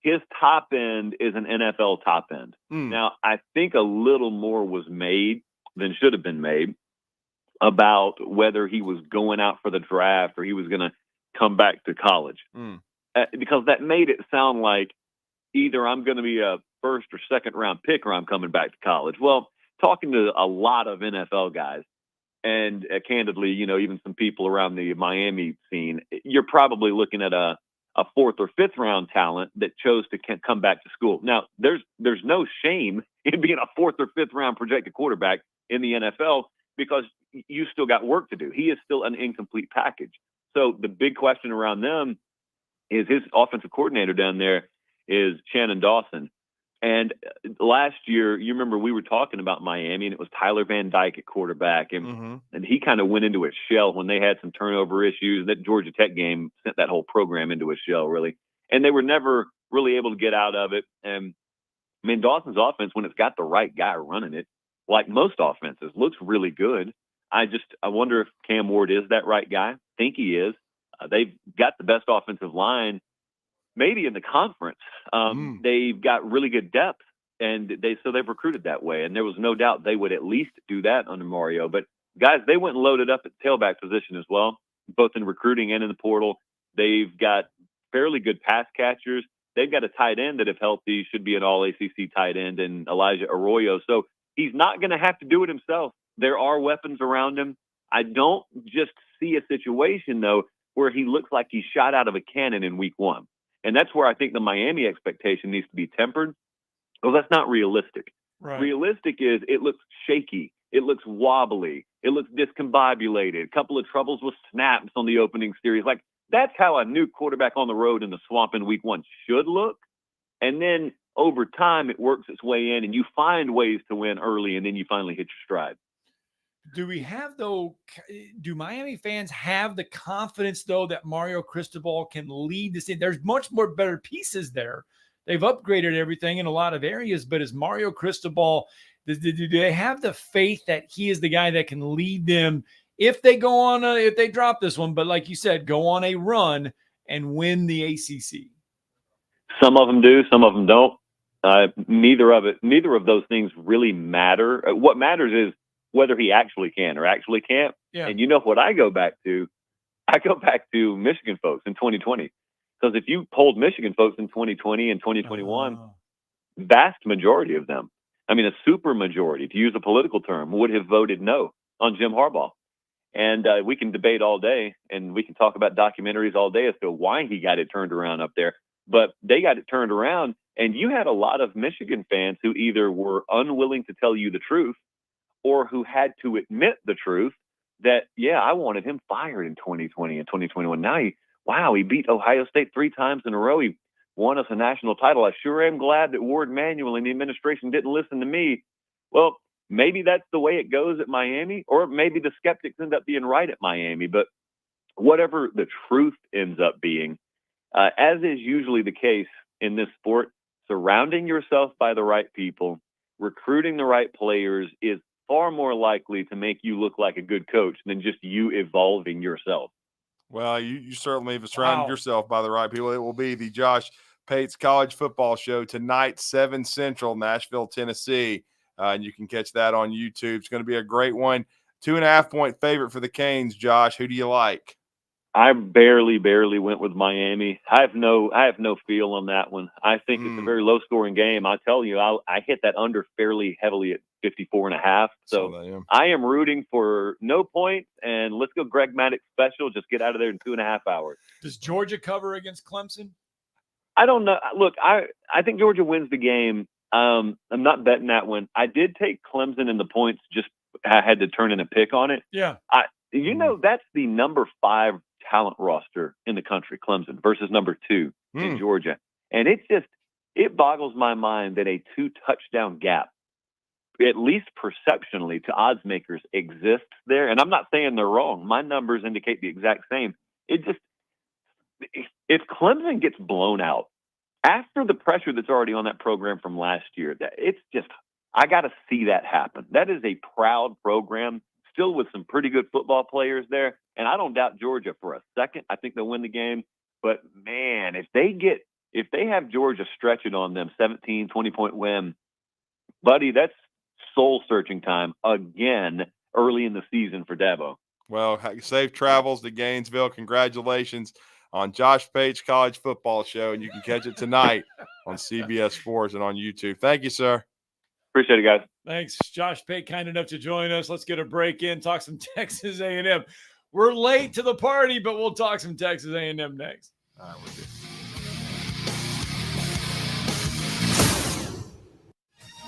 his top end is an NFL top end. Now, I think a little more was made than should have been made about whether he was going out for the draft or he was going to come back to college. Because that made it sound like either I'm going to be a first or second round pick or I'm coming back to college. Well, talking to a lot of NFL guys and candidly, even some people around the Miami scene, you're probably looking at a fourth or fifth round talent that chose to come back to school. Now, there's no shame in being a fourth or fifth round projected quarterback in the NFL because you still got work to do. He is still an incomplete package. So the big question around them is his offensive coordinator down there is Shannon Dawson. And last year, you remember we were talking about Miami, and it was Tyler Van Dyke at quarterback, and he kind of went into a shell when they had some turnover issues. That Georgia Tech game sent that whole program into a shell, really, and they were never really able to get out of it. And I mean, Dawson's offense, when it's got the right guy running it, like most offenses, looks really good. I wonder if Cam Ward is that right guy. I think he is. They've got the best offensive line maybe in the conference. They've got really good depth, and they've recruited that way. And there was no doubt they would at least do that under Mario. But guys, they went and loaded up at the tailback position as well, both in recruiting and in the portal. They've got fairly good pass catchers. They've got a tight end that, if healthy, should be an all-ACC tight end in Elijah Arroyo. So he's not going to have to do it himself. There are weapons around him. I don't just see a situation, though, where he looks like he's shot out of a cannon in week one. And that's where I think the Miami expectation needs to be tempered. Well, that's not realistic. Right. Realistic is it looks shaky. It looks wobbly. It looks discombobulated. A couple of troubles with snaps on the opening series. Like, that's how a new quarterback on the road in the swamp in week one should look. And then over time, it works its way in, and you find ways to win early, and then you finally hit your stride. Do Miami fans have the confidence, though, that Mario Cristobal can lead this in? There's much more better pieces there. They've upgraded everything in a lot of areas, but is Mario Cristobal, do they have the faith that he is the guy that can lead them if they go on, if they drop this one, but like you said, go on a run and win the ACC? Some of them do, some of them don't. Neither of those things really matter. What matters is whether he actually can or actually can't. Yeah. And you know what I go back to? I go back to Michigan folks in 2020. Because if you polled Michigan folks in 2020 and 2021, vast majority of them, I mean, a super majority, to use a political term, would have voted no on Jim Harbaugh. And we can debate all day, and we can talk about documentaries all day as to why he got it turned around up there. But they got it turned around, and you had a lot of Michigan fans who either were unwilling to tell you the truth or who had to admit the truth that, yeah, I wanted him fired in 2020 and 2021. Now he beat Ohio State 3 times in a row. He won us a national title. I sure am glad that Ward Manuel and the administration didn't listen to me. Well, maybe that's the way it goes at Miami, or maybe the skeptics end up being right at Miami. But whatever the truth ends up being, as is usually the case in this sport, surrounding yourself by the right people, recruiting the right players is far more likely to make you look like a good coach than just you evolving yourself. Well, you certainly have surrounded yourself by the right people. It will be the Josh Pates College Football Show tonight, 7 Central, Nashville, Tennessee. And you can catch that on YouTube. It's going to be a great one. 2.5-point favorite for the Canes, Josh. Who do you like? I barely went with Miami. I have no feel on that one. I think it's a very low scoring game. I tell you, I hit that under fairly heavily at 54.5. So I am rooting for no points, and let's go Greg Maddux special. Just get out of there in 2.5 hours. Does Georgia cover against Clemson? I don't know. Look, I think Georgia wins the game. I'm not betting that one. I did take Clemson in the points. Just I had to turn in a pick on it. Yeah. That's the number 5 talent roster in the country, Clemson, versus number 2 in Georgia. And it boggles my mind that a 2-touchdown gap, at least perceptionally to odds makers, exists there. And I'm not saying they're wrong. My numbers indicate the exact same. If Clemson gets blown out after the pressure that's already on that program from last year, I got to see that happen. That is a proud program, still with some pretty good football players there. And I don't doubt Georgia for a second. I think they'll win the game. But man, if they if they have Georgia stretching on them, 17, 20-point win, buddy, that's soul-searching time again early in the season for Dabo. Well, safe travels to Gainesville. Congratulations on Josh Pate's College Football Show, and you can catch it tonight on CBS Sports and on YouTube. Thank you, sir. Appreciate it, guys. Thanks, Josh Pate, kind enough to join us. Let's get a break in, talk some Texas A&M. We're late to the party, but we'll talk some Texas A&M next. All right, we'll do.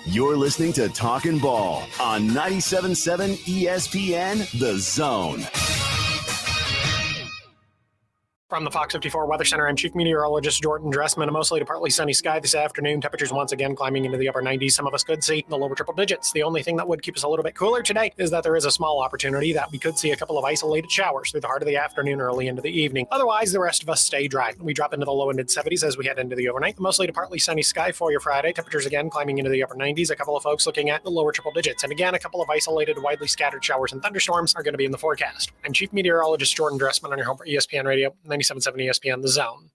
You're listening to Talkin' Ball on 97.7 ESPN The Zone. From the Fox 54 Weather Center, I'm Chief Meteorologist Jordan Dressman. A mostly to partly sunny sky this afternoon. Temperatures once again climbing into the upper 90s. Some of us could see the lower triple digits. The only thing that would keep us a little bit cooler today is that there is a small opportunity that we could see a couple of isolated showers through the heart of the afternoon, early into the evening. Otherwise, the rest of us stay dry. We drop into the low and mid 70s as we head into the overnight. Mostly to partly sunny sky for your Friday. Temperatures again climbing into the upper 90s. A couple of folks looking at the lower triple digits. And again, a couple of isolated, widely scattered showers and thunderstorms are going to be in the forecast. I'm Chief Meteorologist Jordan Dressman on your home for ESPN Radio, 97.7 ESPN The Zone.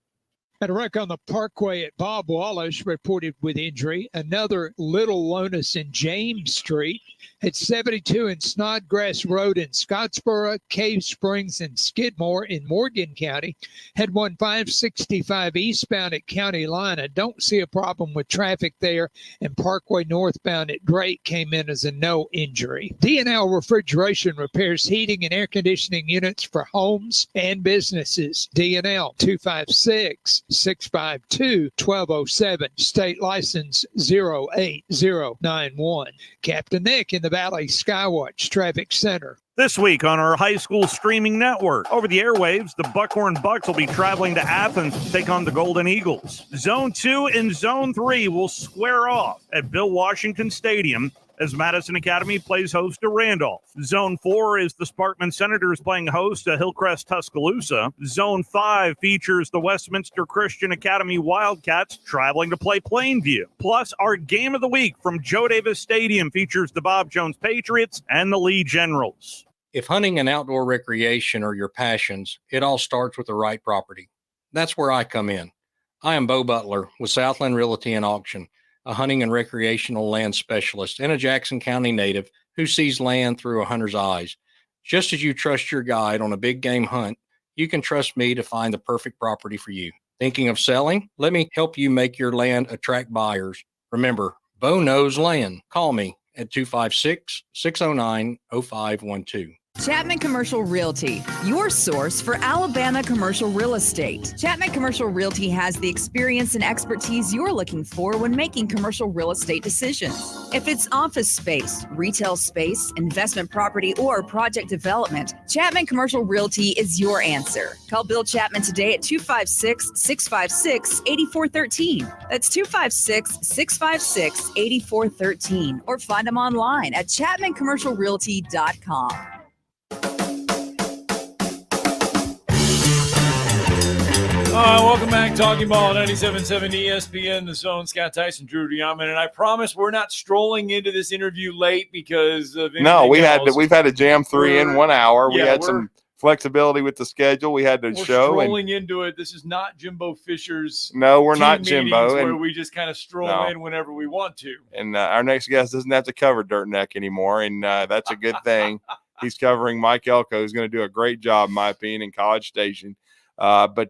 Had a wreck on the parkway at Bob Wallace, reported with injury. Another Little Lonis in James Street. At 72 in Snodgrass Road in Scottsboro, Cave Springs, and Skidmore in Morgan County. Had one 565 eastbound at County Line. I don't see a problem with traffic there. And Parkway northbound at Drake came in as a no injury. D&L Refrigeration repairs heating and air conditioning units for homes and businesses. D&L 256-652-1207. State license 08091. Captain Nick in the Valley Skywatch Traffic Center. This week on our high school streaming network, over the airwaves, the Buckhorn Bucks will be traveling to Athens to take on the Golden Eagles. Zone 2 and Zone 3 will square off at Bill Washington Stadium as Madison Academy plays host to Randolph. Zone 4 is the Sparkman Senators playing host to Hillcrest Tuscaloosa. Zone 5 features the Westminster Christian Academy Wildcats traveling to play Plainview. Plus, our game of the week from Joe Davis Stadium features the Bob Jones Patriots and the Lee Generals. If hunting and outdoor recreation are your passions, it all starts with the right property. That's where I come in. I am Bo Butler with Southland Realty and Auction, a hunting and recreational land specialist and a Jackson County native who sees land through a hunter's eyes. Just as you trust your guide on a big game hunt, you can trust me to find the perfect property for you. Thinking of selling? Let me help you make your land attract buyers. Remember, Bo knows land. Call me at 256-609-0512. Chapman Commercial Realty, your source for Alabama commercial real estate. Chapman Commercial Realty has the experience and expertise you're looking for when making commercial real estate decisions. If it's office space, retail space, investment property, or project development, Chapman Commercial Realty is your answer. Call Bill Chapman today at 256-656-8413. That's 256-656-8413. Or find them online at chapmancommercialrealty.com. Welcome back, Talking Ball, 97.7 ESPN, The Zone. Scott Tyson, Drew DeArmond, and I promise we're not strolling into this interview late because of no. We've had to jam 3 in 1 hour. Yeah, we had some flexibility with the schedule. We had to show. Strolling into it. This is not Jimbo Fisher's. No, we're not Jimbo. Where we just kind of stroll in whenever we want to. And our next guest doesn't have to cover Dirt Neck anymore, and that's a good thing. He's covering Mike Elko, who's going to do a great job, in my opinion, in College Station. But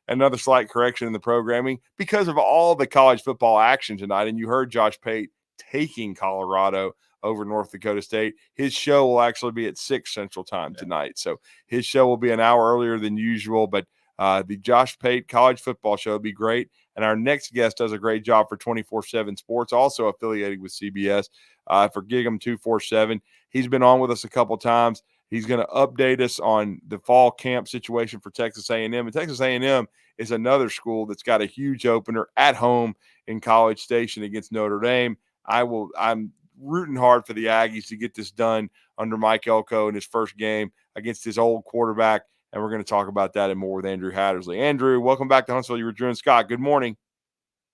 another slight correction in the programming because of all the college football action tonight. And you heard Josh Pate taking Colorado over North Dakota State. His show will actually be at 6 Central Time tonight. So his show will be an hour earlier than usual. But the Josh Pate College Football Show will be great. And our next guest does a great job for 24/7 Sports, also affiliated with CBS for Gig'em 247. He's been on with us a couple times. He's going to update us on the fall camp situation for Texas A&M. And Texas A&M is another school that's got a huge opener at home in College Station against Notre Dame. I'm rooting hard for the Aggies to get this done under Mike Elko in his first game against his old quarterback. And we're going to talk about that and more with Andrew Hattersley. Andrew, welcome back to Huntsville. You were Drew and Scott. Good morning.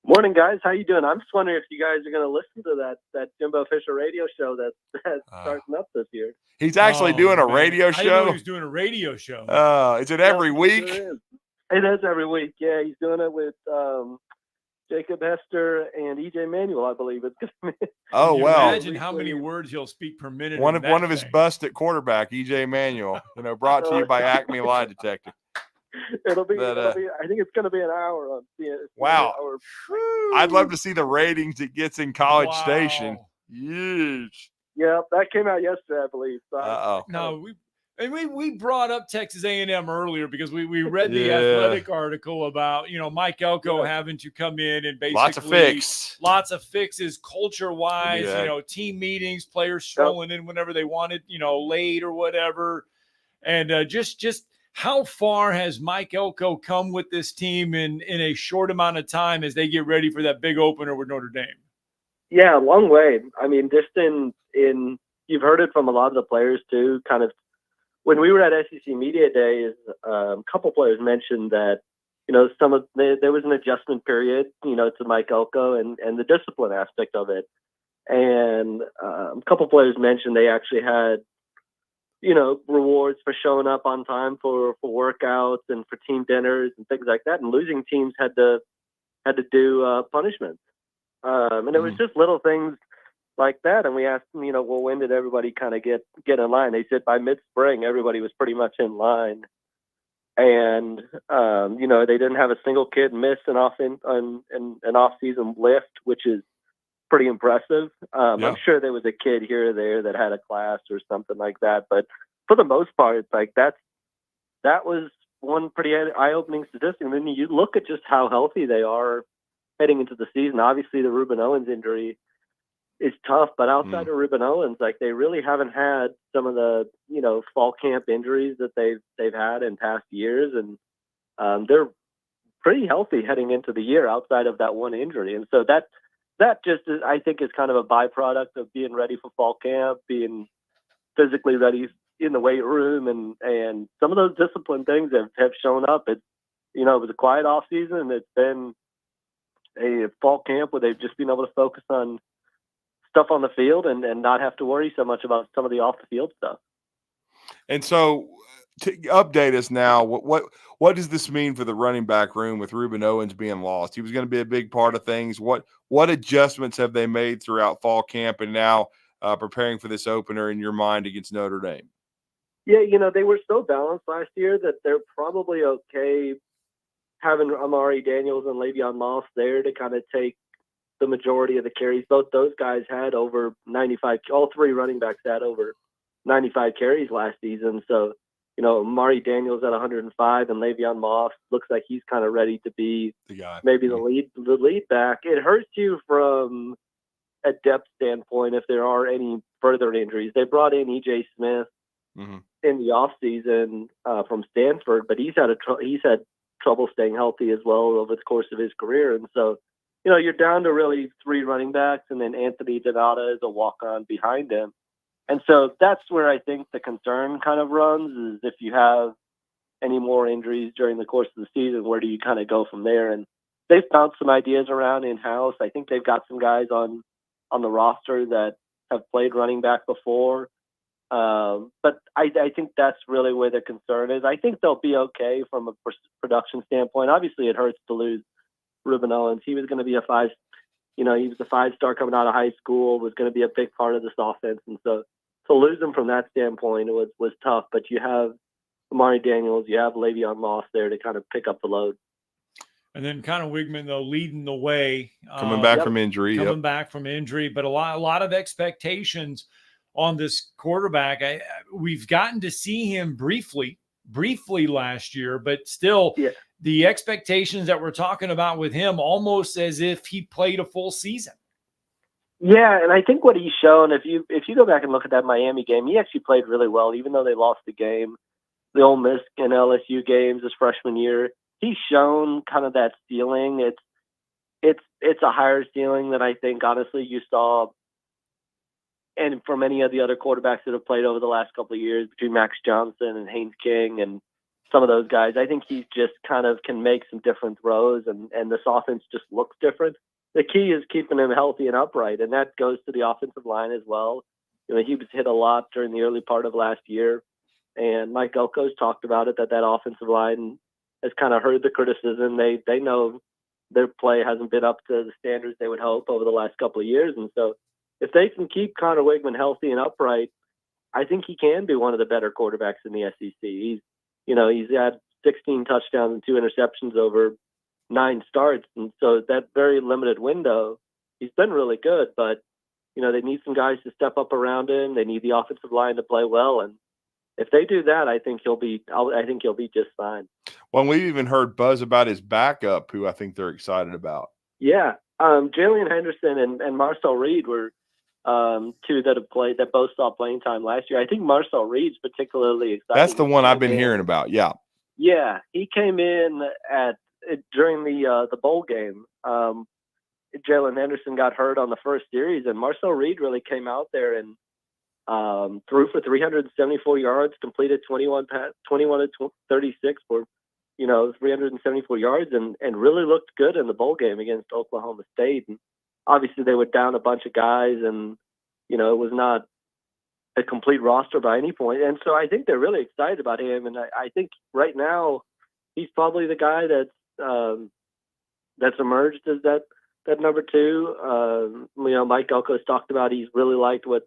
Morning, guys. How you doing? I'm just wondering if you guys are going to listen to that Jimbo Fisher radio show that's starting up this year. He's actually doing a radio show. I didn't know he was doing a radio show. Is it every week? It is every week. Yeah, he's doing it with Jacob Hester and EJ Manuel, I believe it's going to be. Oh, Can you well. imagine how many words he'll speak per minute. One in of that his thing. bust at quarterback, EJ Manuel. Brought to you by Acme Lie Detector. It'll be. But, I think it's going to be an hour. Wow. Hour. I'd love to see the ratings it gets in College Station. Huge. Yeah, that came out yesterday, I believe. So No, we brought up Texas A&M earlier because we read the Yeah. Athletic article about Mike Elko having to come in and basically lots of fixes culture wise. Yeah. Team meetings, players strolling in whenever they wanted, late or whatever, and just how far has Mike Elko come with this team in a short amount of time as they get ready for that big opener with Notre Dame? Yeah, a long way. I mean, just in you've heard it from a lot of the players too. Kind of when we were at SEC Media Days, a couple players mentioned that there was an adjustment period, to Mike Elko and the discipline aspect of it, and a couple players mentioned they actually had rewards for showing up on time for workouts and for team dinners and things like that, and losing teams had to do punishments. And it was just little things like that. And we asked them, well, when did everybody kind of get in line? They said by mid-spring, everybody was pretty much in line. And, they didn't have a single kid miss an off-season lift, which is pretty impressive. I'm sure there was a kid here or there that had a class or something like that. But for the most part, it's like that was one pretty eye-opening statistic. And then you look at just how healthy they are heading into the season. Obviously, the Ruben Owens injury is tough, but outside of Ruben Owens, like they really haven't had some of the fall camp injuries that they've had in past years, and they're pretty healthy heading into the year outside of that one injury. And so that just is, I think, is kind of a byproduct of being ready for fall camp, being physically ready in the weight room, and some of those discipline things have shown up. It was a quiet off season. It's been a fall camp where they've just been able to focus on stuff on the field and not have to worry so much about some of the off the field stuff. And so, to update us now, what does this mean for the running back room with Ruben Owens being lost? He was going to be a big part of things. What adjustments have they made throughout fall camp and now preparing for this opener in your mind against Notre Dame? Yeah, they were so balanced last year that they're probably okay having Amari Daniels and Le'Veon Moss there to kind of take the majority of the carries. Both those guys had over 95. All three running backs had over 95 carries last season. So, Amari Daniels at 105 and Le'Veon Moss looks like he's kind of ready to be the guy, maybe the lead back. It hurts you from a depth standpoint if there are any further injuries. They brought in E.J. Smith in the offseason from Stanford, but he's had trouble staying healthy as well over the course of his career. And so, you're down to really three running backs, and then Anthony Donata is a walk-on behind him. And so that's where I think the concern kind of runs, is if you have any more injuries during the course of the season, where do you kind of go from there? And they've bounced some ideas around in-house. I think they've got some guys on the roster that have played running back before. But I think that's really where the concern is. I think they'll be okay from a production standpoint. Obviously, it hurts to lose Ruben Owens. He was going to be he was a 5-star coming out of high school, was going to be a big part of this offense. And so to lose him from that standpoint was tough. But you have Amari Daniels, you have Le'Veon Moss there to kind of pick up the load. And then Connor Wigman, though, leading the way. Coming back from injury. Coming back from injury, but a lot of expectations on this quarterback. We've gotten to see him briefly last year, but still the expectations that we're talking about with him, almost as if he played a full season. Yeah, and I think what he's shown, if you go back and look at that Miami game, he actually played really well, even though they lost the game. The Ole Miss and LSU games his freshman year, he's shown kind of that ceiling. It's a higher ceiling than I think, honestly, you saw, and from any of the other quarterbacks that have played over the last couple of years, between Max Johnson and Haynes King and some of those guys. I think he just kind of can make some different throws, and this offense just looks different. The key is keeping him healthy and upright, and that goes to the offensive line as well. He was hit a lot during the early part of last year, and Mike Elko's talked about it, that offensive line has kind of heard the criticism. They know their play hasn't been up to the standards they would hope over the last couple of years. And so if they can keep Connor Wigman healthy and upright, I think he can be one of the better quarterbacks in the SEC. He's had 16 touchdowns and 2 interceptions over 9 starts. And so that very limited window, he's been really good, but they need some guys to step up around him. They need the offensive line to play well. And if they do that, I think he'll be just fine. Well, we've even heard buzz about his backup, who I think they're excited about. Yeah. Jalen Henderson and Marcel Reed were two that both saw playing time last year. I think Marcel Reed's particularly exciting. That's the one I've been hearing about. Yeah. Yeah. He came in during the bowl game. Jalen Henderson got hurt on the first series, and Marcel Reed really came out there and threw for 374 yards, completed 21 to 36 for 374 yards, and really looked good in the bowl game against Oklahoma State. And obviously they were down a bunch of guys, and it was not a complete roster by any point. And so I think they're really excited about him, and I think right now he's probably the guy that's emerged as that number 2. Mike Elko's talked about he's really liked what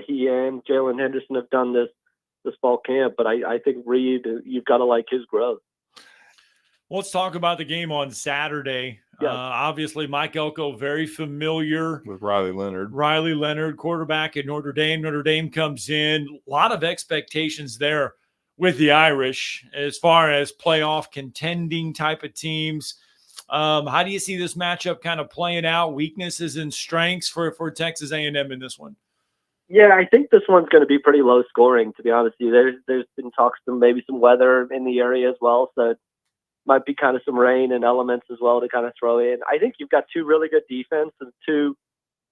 he and Jalen Henderson have done this fall camp, but I think Reed, you've got to like his growth. Let's talk about the game on Saturday. Yeah. Obviously, Mike Elko, very familiar with Riley Leonard. Riley Leonard, quarterback at Notre Dame. Notre Dame comes in. A lot of expectations there with the Irish as far as playoff contending type of teams. How do you see this matchup kind of playing out? Weaknesses and strengths for Texas A&M in this one? Yeah, I think this one's going to be pretty low scoring, to be honest with you. There's been talks of maybe some weather in the area as well, so it might be kind of some rain and elements as well to kind of throw in. I think you've got 2 really good defense and 2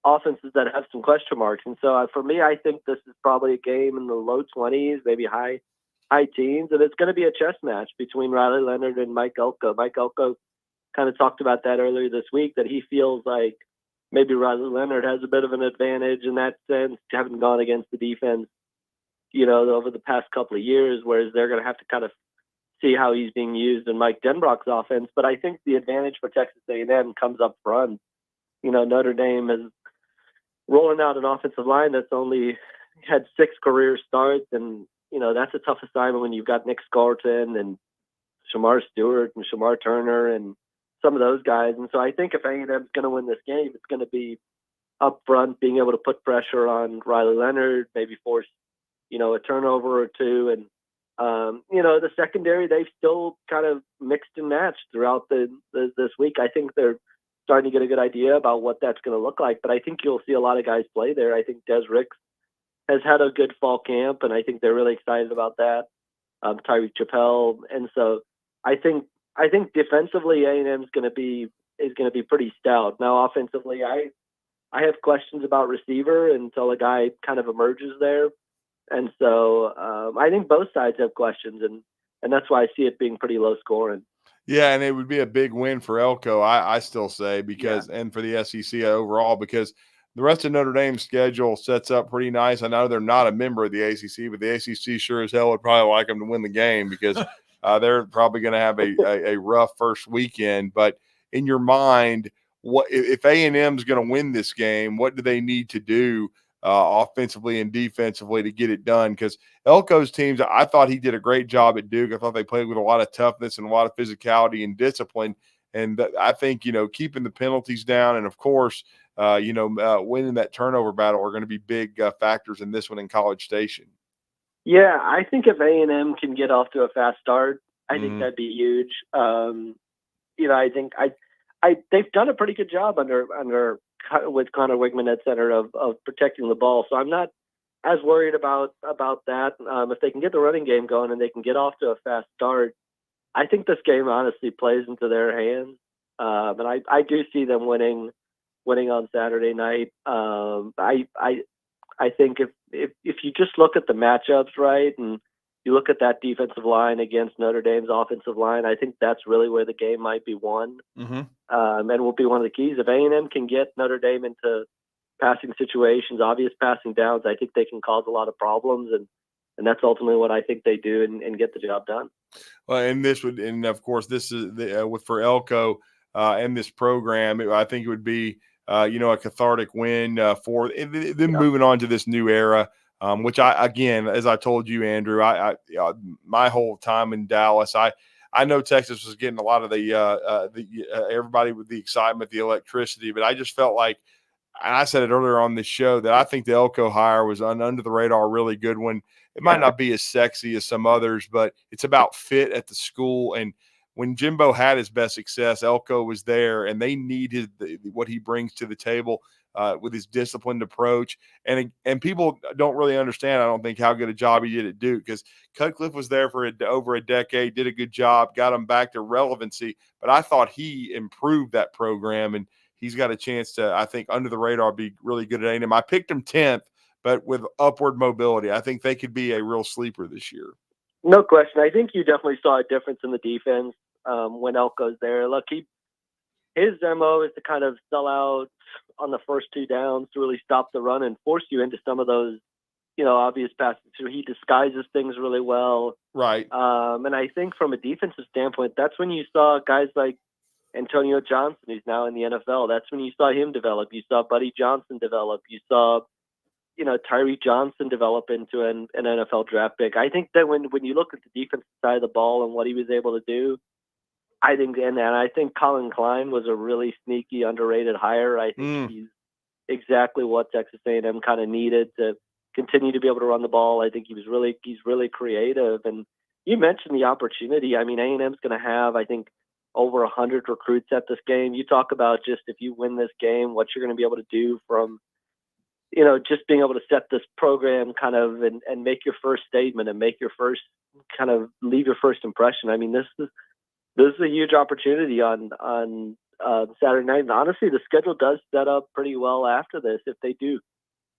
offenses that have some question marks. And so for me, I think this is probably a game in the low 20s, maybe high teens, and it's going to be a chess match between Riley Leonard and Mike Elko. Mike Elko kind of talked about that earlier this week, that he feels like maybe Riley Leonard has a bit of an advantage in that sense, having gone against the defense, over the past couple of years, whereas they're going to have to kind of see how he's being used in Mike Denbrock's offense. But I think the advantage for Texas A&M comes up front. Notre Dame is rolling out an offensive line that's only had 6 career starts, and that's a tough assignment when you've got Nick Scarlton and Shamar Stewart and Shamar Turner and some of those guys. And so I think if A&M's going to win this game, it's going to be up front, being able to put pressure on Riley Leonard, maybe force, a turnover or 2. And, the secondary, they've still kind of mixed and matched throughout this week. I think they're starting to get a good idea about what that's going to look like, but I think you'll see a lot of guys play there. I think Des Ricks has had a good fall camp, and I think they're really excited about that. Tyreek Chappelle. And so I think defensively A&M is going to be pretty stout. Now offensively, I have questions about receiver until a guy kind of emerges there, and so I think both sides have questions, and that's why I see it being pretty low scoring. Yeah, and it would be a big win for Elko, I still say, because and for the SEC overall, because the rest of Notre Dame's schedule sets up pretty nice. I know they're not a member of the ACC, but the ACC sure as hell would probably like them to win the game, because they're probably going to have a rough first weekend. But in your mind, what if A&M is going to win this game? What do they need to do offensively and defensively to get it done? Because Elko's teams, I thought he did a great job at Duke. I thought they played with a lot of toughness and a lot of physicality and discipline. And I think, keeping the penalties down and, of course, winning that turnover battle are going to be big factors in this one in College Station. Yeah, I think if A&M can get off to a fast start, I think that'd be huge. I think they've done a pretty good job with Connor Wigman at center of protecting the ball. So I'm not as worried about that. If they can get the running game going and they can get off to a fast start, I think this game honestly plays into their hands. And I do see them winning on Saturday night. I think if you just look at the matchups, right, and you look at that defensive line against Notre Dame's offensive line, I think that's really where the game might be won. And will be one of the keys. If A&M can get Notre Dame into passing situations, obvious passing downs, I think they can cause a lot of problems, and that's ultimately what I think they do and get the job done. Well, and of course, this is for Elko. and this program. I think it would be, a cathartic win for them moving on to this new era. Which again, as I told you, Andrew, my whole time in Dallas, I know Texas was getting a lot of the everybody with the excitement, the electricity, but I just felt like, and I said it earlier on this show, that I think the Elko hire was an under the radar, really good one. It might not be as sexy as some others, but it's about fit at the school. And when Jimbo had his best success, Elko was there, and they needed what he brings to the table. With his disciplined approach. And people don't really understand, I don't think, how good a job he did at Duke, because Cutcliffe was there for over a decade, did a good job, got him back to relevancy. But I thought he improved that program, and he's got a chance to, I think, under the radar, be really good at A&M. I picked him 10th, but with upward mobility. I think they could be a real sleeper this year. No question. I think you definitely saw a difference in the defense when Elko's there. Look, his MO is to kind of sell out on the first two downs to really stop the run and force you into some of those, obvious passes. So he disguises things really well. Right. And I think from a defensive standpoint, that's when you saw guys like Antonio Johnson, who's now in the NFL. That's when you saw him develop. You saw Buddy Johnson develop. You saw, Tyree Johnson develop into an NFL draft pick. I think that when you look at the defensive side of the ball and what he was able to do, I think Colin Klein was a really sneaky, underrated hire. I think he's exactly what Texas A&M kind of needed to continue to be able to run the ball. I think he's really creative. And you mentioned the opportunity. I mean, A&M's going to have, I think, over 100 recruits at this game. You talk about just if you win this game, what you're going to be able to do from, just being able to set this program kind of and make your first statement and make your first kind of leave your first impression. I mean, this is a huge opportunity on Saturday night. And honestly, the schedule does set up pretty well after this. If they do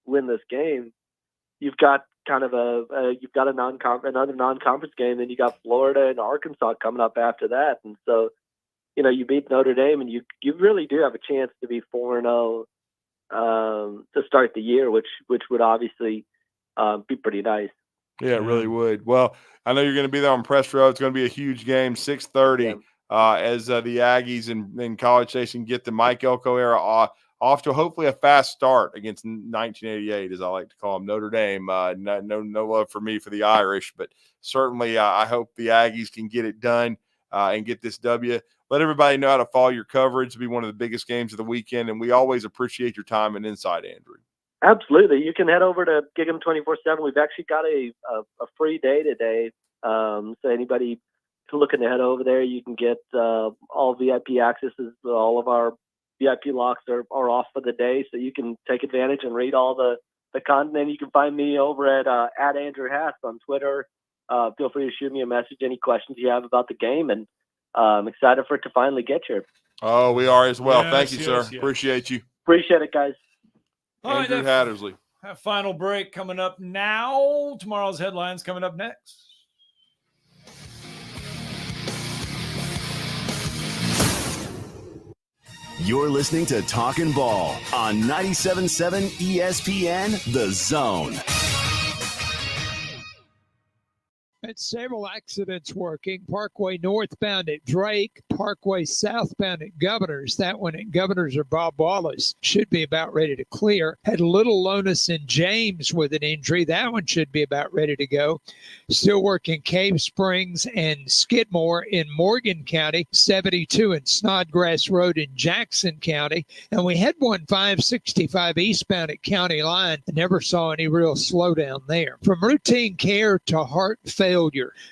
win this game, you've got kind of another non-conference game. Then you got Florida and Arkansas coming up after that. And so, you beat Notre Dame, and you really do have a chance to be 4-0 to start the year, which would obviously be pretty nice. Yeah, it really would. Well, I know you're going to be there on press row. It's going to be a huge game, 6:30, as the Aggies and College Station get the Mike Elko era off to hopefully a fast start against 1988, as I like to call them, Notre Dame. No love for me for the Irish, but certainly I hope the Aggies can get it done and get this W. Let everybody know how to follow your coverage. It'll be one of the biggest games of the weekend, and we always appreciate your time and insight, Andrew. Absolutely. You can head over to Gig'em 24/7. We've actually got a free day today. So anybody looking to head over there, you can get all VIP accesses. All of our VIP locks are off for the day, so you can take advantage and read all the content. You can find me over at Andrew Hass on Twitter. Feel free to shoot me a message, any questions you have about the game, and I'm excited for it to finally get here. Oh, we are as well. Yes, Thank you, yes, sir. yes. Appreciate you. Appreciate it, guys. All right, Andrew Hattersley. That final break coming up now. Tomorrow's headlines coming up next. You're listening to Talkin' Ball on 97.7 ESPN, The Zone. Had several accidents working. Parkway northbound at Drake, Parkway southbound at Governors. That one at Governors or Bob Wallace should be about ready to clear. Had Little Lonis and James with an injury. That one should be about ready to go. Still working Cave Springs and Skidmore in Morgan County, 72 and Snodgrass Road in Jackson County. And we had one 565 eastbound at County Line. Never saw any real slowdown there. From routine care to heart failure,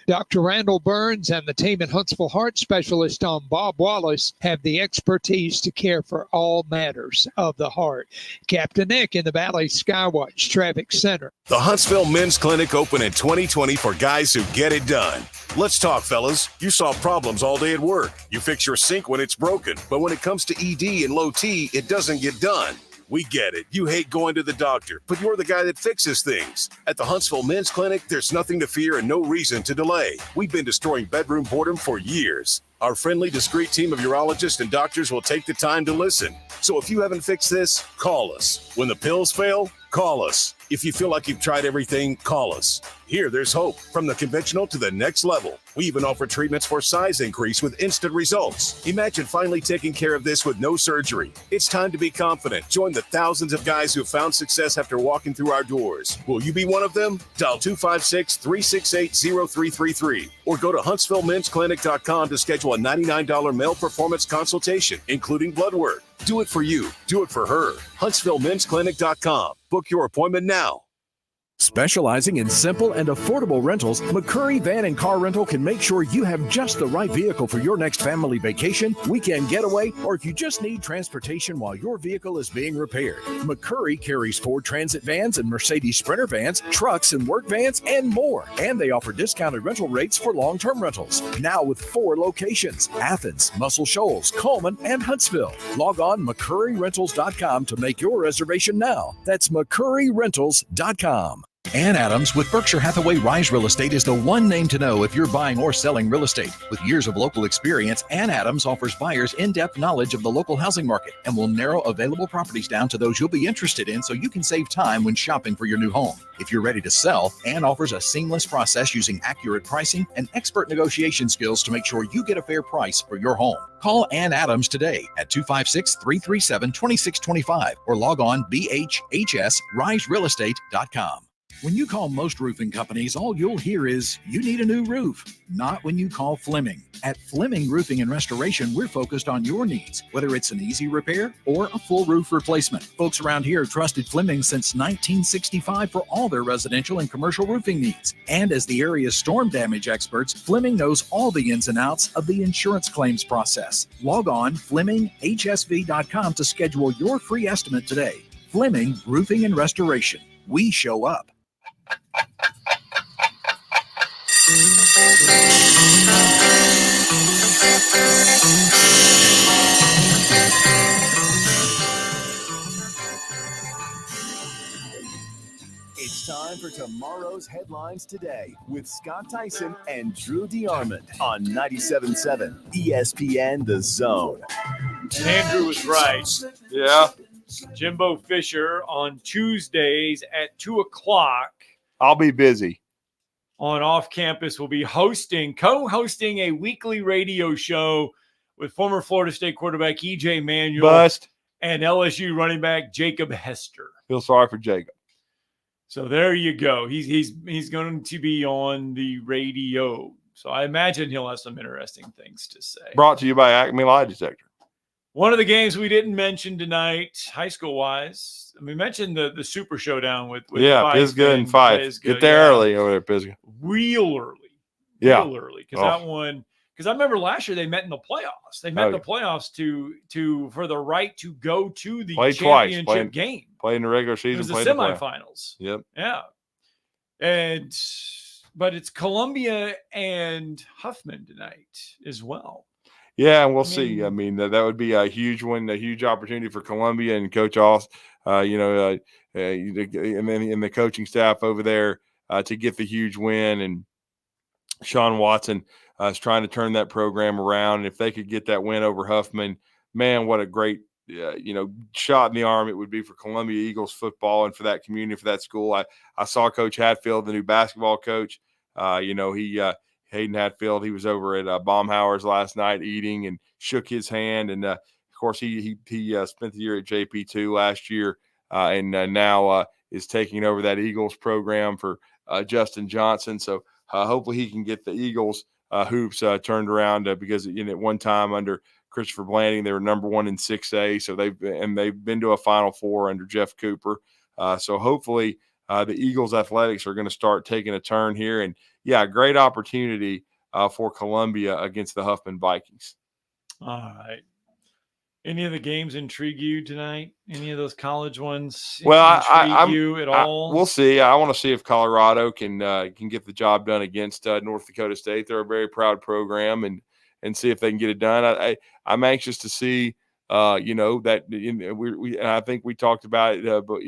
Dr. Randall Burns and the team at Huntsville Heart Specialist on Bob Wallace have the expertise to care for all matters of the heart. Captain Nick in the Valley Skywatch Traffic Center. The Huntsville Men's Clinic open in 2020 for guys who get it done. Let's talk, fellas. You solve problems all day at work. You fix your sink when it's broken. But when it comes to ED and low T, it doesn't get done. We get it. You hate going to the doctor, but you're the guy that fixes things. At the Huntsville Men's Clinic, there's nothing to fear and no reason to delay. We've been destroying bedroom boredom for years. Our friendly, discreet team of urologists and doctors will take the time to listen. So if you haven't fixed this, call us. When the pills fail, Call us. If you feel like you've tried everything, call us. Here, there's hope. From the conventional to the next level. We even offer treatments for size increase with instant results. Imagine finally taking care of this with no surgery. It's time to be confident. Join the thousands of guys who have found success after walking through our doors. Will you be one of them? Dial 256-368-0333 or go to HuntsvilleMen'sClinic.com to schedule a $99 male performance consultation, including blood work. Do it for you. Do it for her. HuntsvilleMen'sClinic.com. Book your appointment now. Specializing in simple and affordable rentals, McCurry Van and Car Rental can make sure you have just the right vehicle for your next family vacation, weekend getaway, or if you just need transportation while your vehicle is being repaired. McCurry carries Ford Transit vans and Mercedes Sprinter vans, trucks and work vans, and more. And they offer discounted rental rates for long-term rentals. Now with 4 locations: Athens, Muscle Shoals, Coleman, and Huntsville. Log on McCurryRentals.com to make your reservation now. That's McCurryRentals.com. Ann Adams with Berkshire Hathaway Rise Real Estate is the one name to know if you're buying or selling real estate. With years of local experience, Ann Adams offers buyers in-depth knowledge of the local housing market and will narrow available properties down to those you'll be interested in so you can save time when shopping for your new home. If you're ready to sell, Ann offers a seamless process using accurate pricing and expert negotiation skills to make sure you get a fair price for your home. Call Ann Adams today at 256-337-2625 or log on bhhsriserealestate.com. When you call most roofing companies, all you'll hear is, you need a new roof. Not when you call Fleming. At Fleming Roofing and Restoration, we're focused on your needs, whether it's an easy repair or a full roof replacement. Folks around here have trusted Fleming since 1965 for all their residential and commercial roofing needs. And as the area's storm damage experts, Fleming knows all the ins and outs of the insurance claims process. Log on FlemingHSV.com to schedule your free estimate today. Fleming Roofing and Restoration. We show up. It's time for tomorrow's headlines today with Scott Theisen and Drew DeArmond on 97.7 ESPN The Zone. And Andrew was right. Yeah. Jimbo Fisher on Tuesdays at 2 o'clock. I'll be busy. On Off Campus will be co-hosting a weekly radio show with former Florida State quarterback E.J. Manuel and LSU running back Jacob Hester. Feel sorry for Jacob. So there you go. He's going to be on the radio. So I imagine he'll have some interesting things to say. Brought to you by Acme Lie Detector. One of the games we didn't mention tonight, high school wise, we mentioned the Super Showdown with Pisgah and Fife. Get there early over there, Pisgah. Real early. Real early. Because that one, because I remember last year they met in the playoffs. They met in the playoffs to for the right to go to the championship game. Played in the regular season. It was the semifinals. Yep. Yeah. But it's Columbia and Huffman tonight as well. Yeah, and we'll see. I mean, that would be a huge one, a huge opportunity for Columbia and Coach Oss, and then the coaching staff over there to get the huge win. And Sean Watson is trying to turn that program around. And if they could get that win over Huffman, man, what a great shot in the arm it would be for Columbia Eagles football and for that community, for that school. I saw Coach Hatfield, the new basketball coach. Hayden Hatfield, he was over at Baumhauer's last night eating and shook his hand. And, of course, he spent the year at JP2 last year and now is taking over that Eagles program for Justin Johnson. So hopefully he can get the Eagles hoops turned around because at one time under Christopher Blanding, they were number 1 in 6A. So they've been to a Final Four under Jeff Cooper. So hopefully the Eagles athletics are going to start taking a turn here. And, yeah, great opportunity for Columbia against the Huffman Vikings. All right. Any of the games intrigue you tonight? Any of those college ones intrigue you at all? We'll see. I want to see if Colorado can get the job done against North Dakota State. They're a very proud program, and see if they can get it done. I'm anxious to see. I think we talked about it, but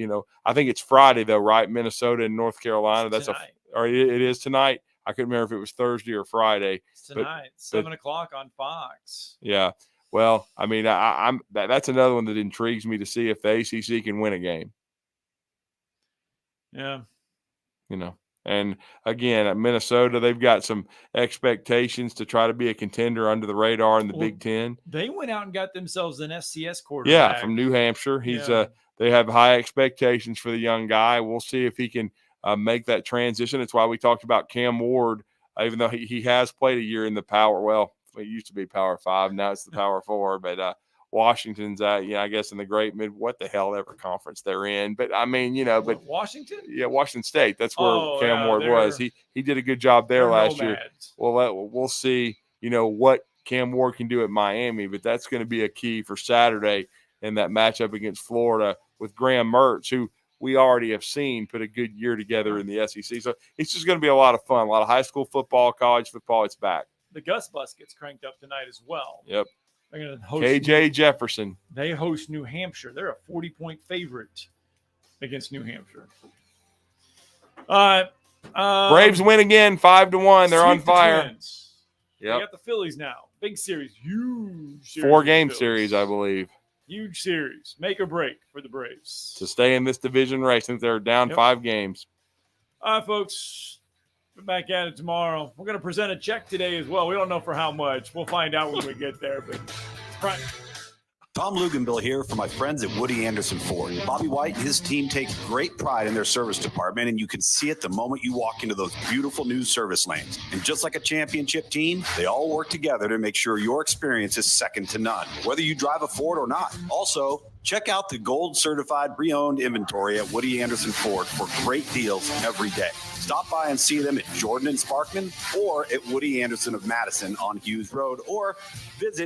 I think it's Friday though, right? Minnesota and North Carolina. That's tonight. It is tonight. I couldn't remember if it was Thursday or Friday. It's tonight, 7 o'clock on Fox. Yeah. Well, I mean, that's another one that intrigues me to see if the ACC can win a game. Yeah. You know, and again, at Minnesota, they've got some expectations to try to be a contender under the radar in the Big Ten. They went out and got themselves an FCS quarterback. Yeah, from New Hampshire. They have high expectations for the young guy. We'll see if he can make that transition. That's why we talked about Cam Ward, even though he has played a year in the Power. Well, it used to be Power 5. Now it's the Power 4. But Washington's, I guess in the great what the hell ever conference they're in. But I mean, but Washington? Yeah, Washington State. That's where Cam Ward was. He did a good job there last year. We'll see, what Cam Ward can do at Miami, but that's going to be a key for Saturday in that matchup against Florida with Graham Mertz, who we already have seen put a good year together in the SEC. So it's just going to be a lot of fun. A lot of high school football, college football. It's back. The Gus Bus gets cranked up tonight as well. Yep. They're going to host KJ Jefferson. They host New Hampshire. They're a 40-point favorite against New Hampshire. Braves win again, 5-1. They're on fire. Yep. They Yep. got the Phillies now. Big series. Huge series. 4-game series, I believe, Huge series. Make or break for the Braves. to stay in this division race since they're down 5 games. All right, folks. We're back at it tomorrow. We're going to present a check today as well. We don't know for how much. We'll find out when we get there. But Tom Luganville here for my friends at Woody Anderson Ford. Bobby White and his team take great pride in their service department, and you can see it the moment you walk into those beautiful new service lanes. And just like a championship team, they all work together to make sure your experience is second to none, whether you drive a Ford or not. Also, check out the gold certified pre-owned inventory at Woody Anderson Ford for great deals every day. Stop by and see them at Jordan and Sparkman or at Woody Anderson of Madison on Hughes Road, or visit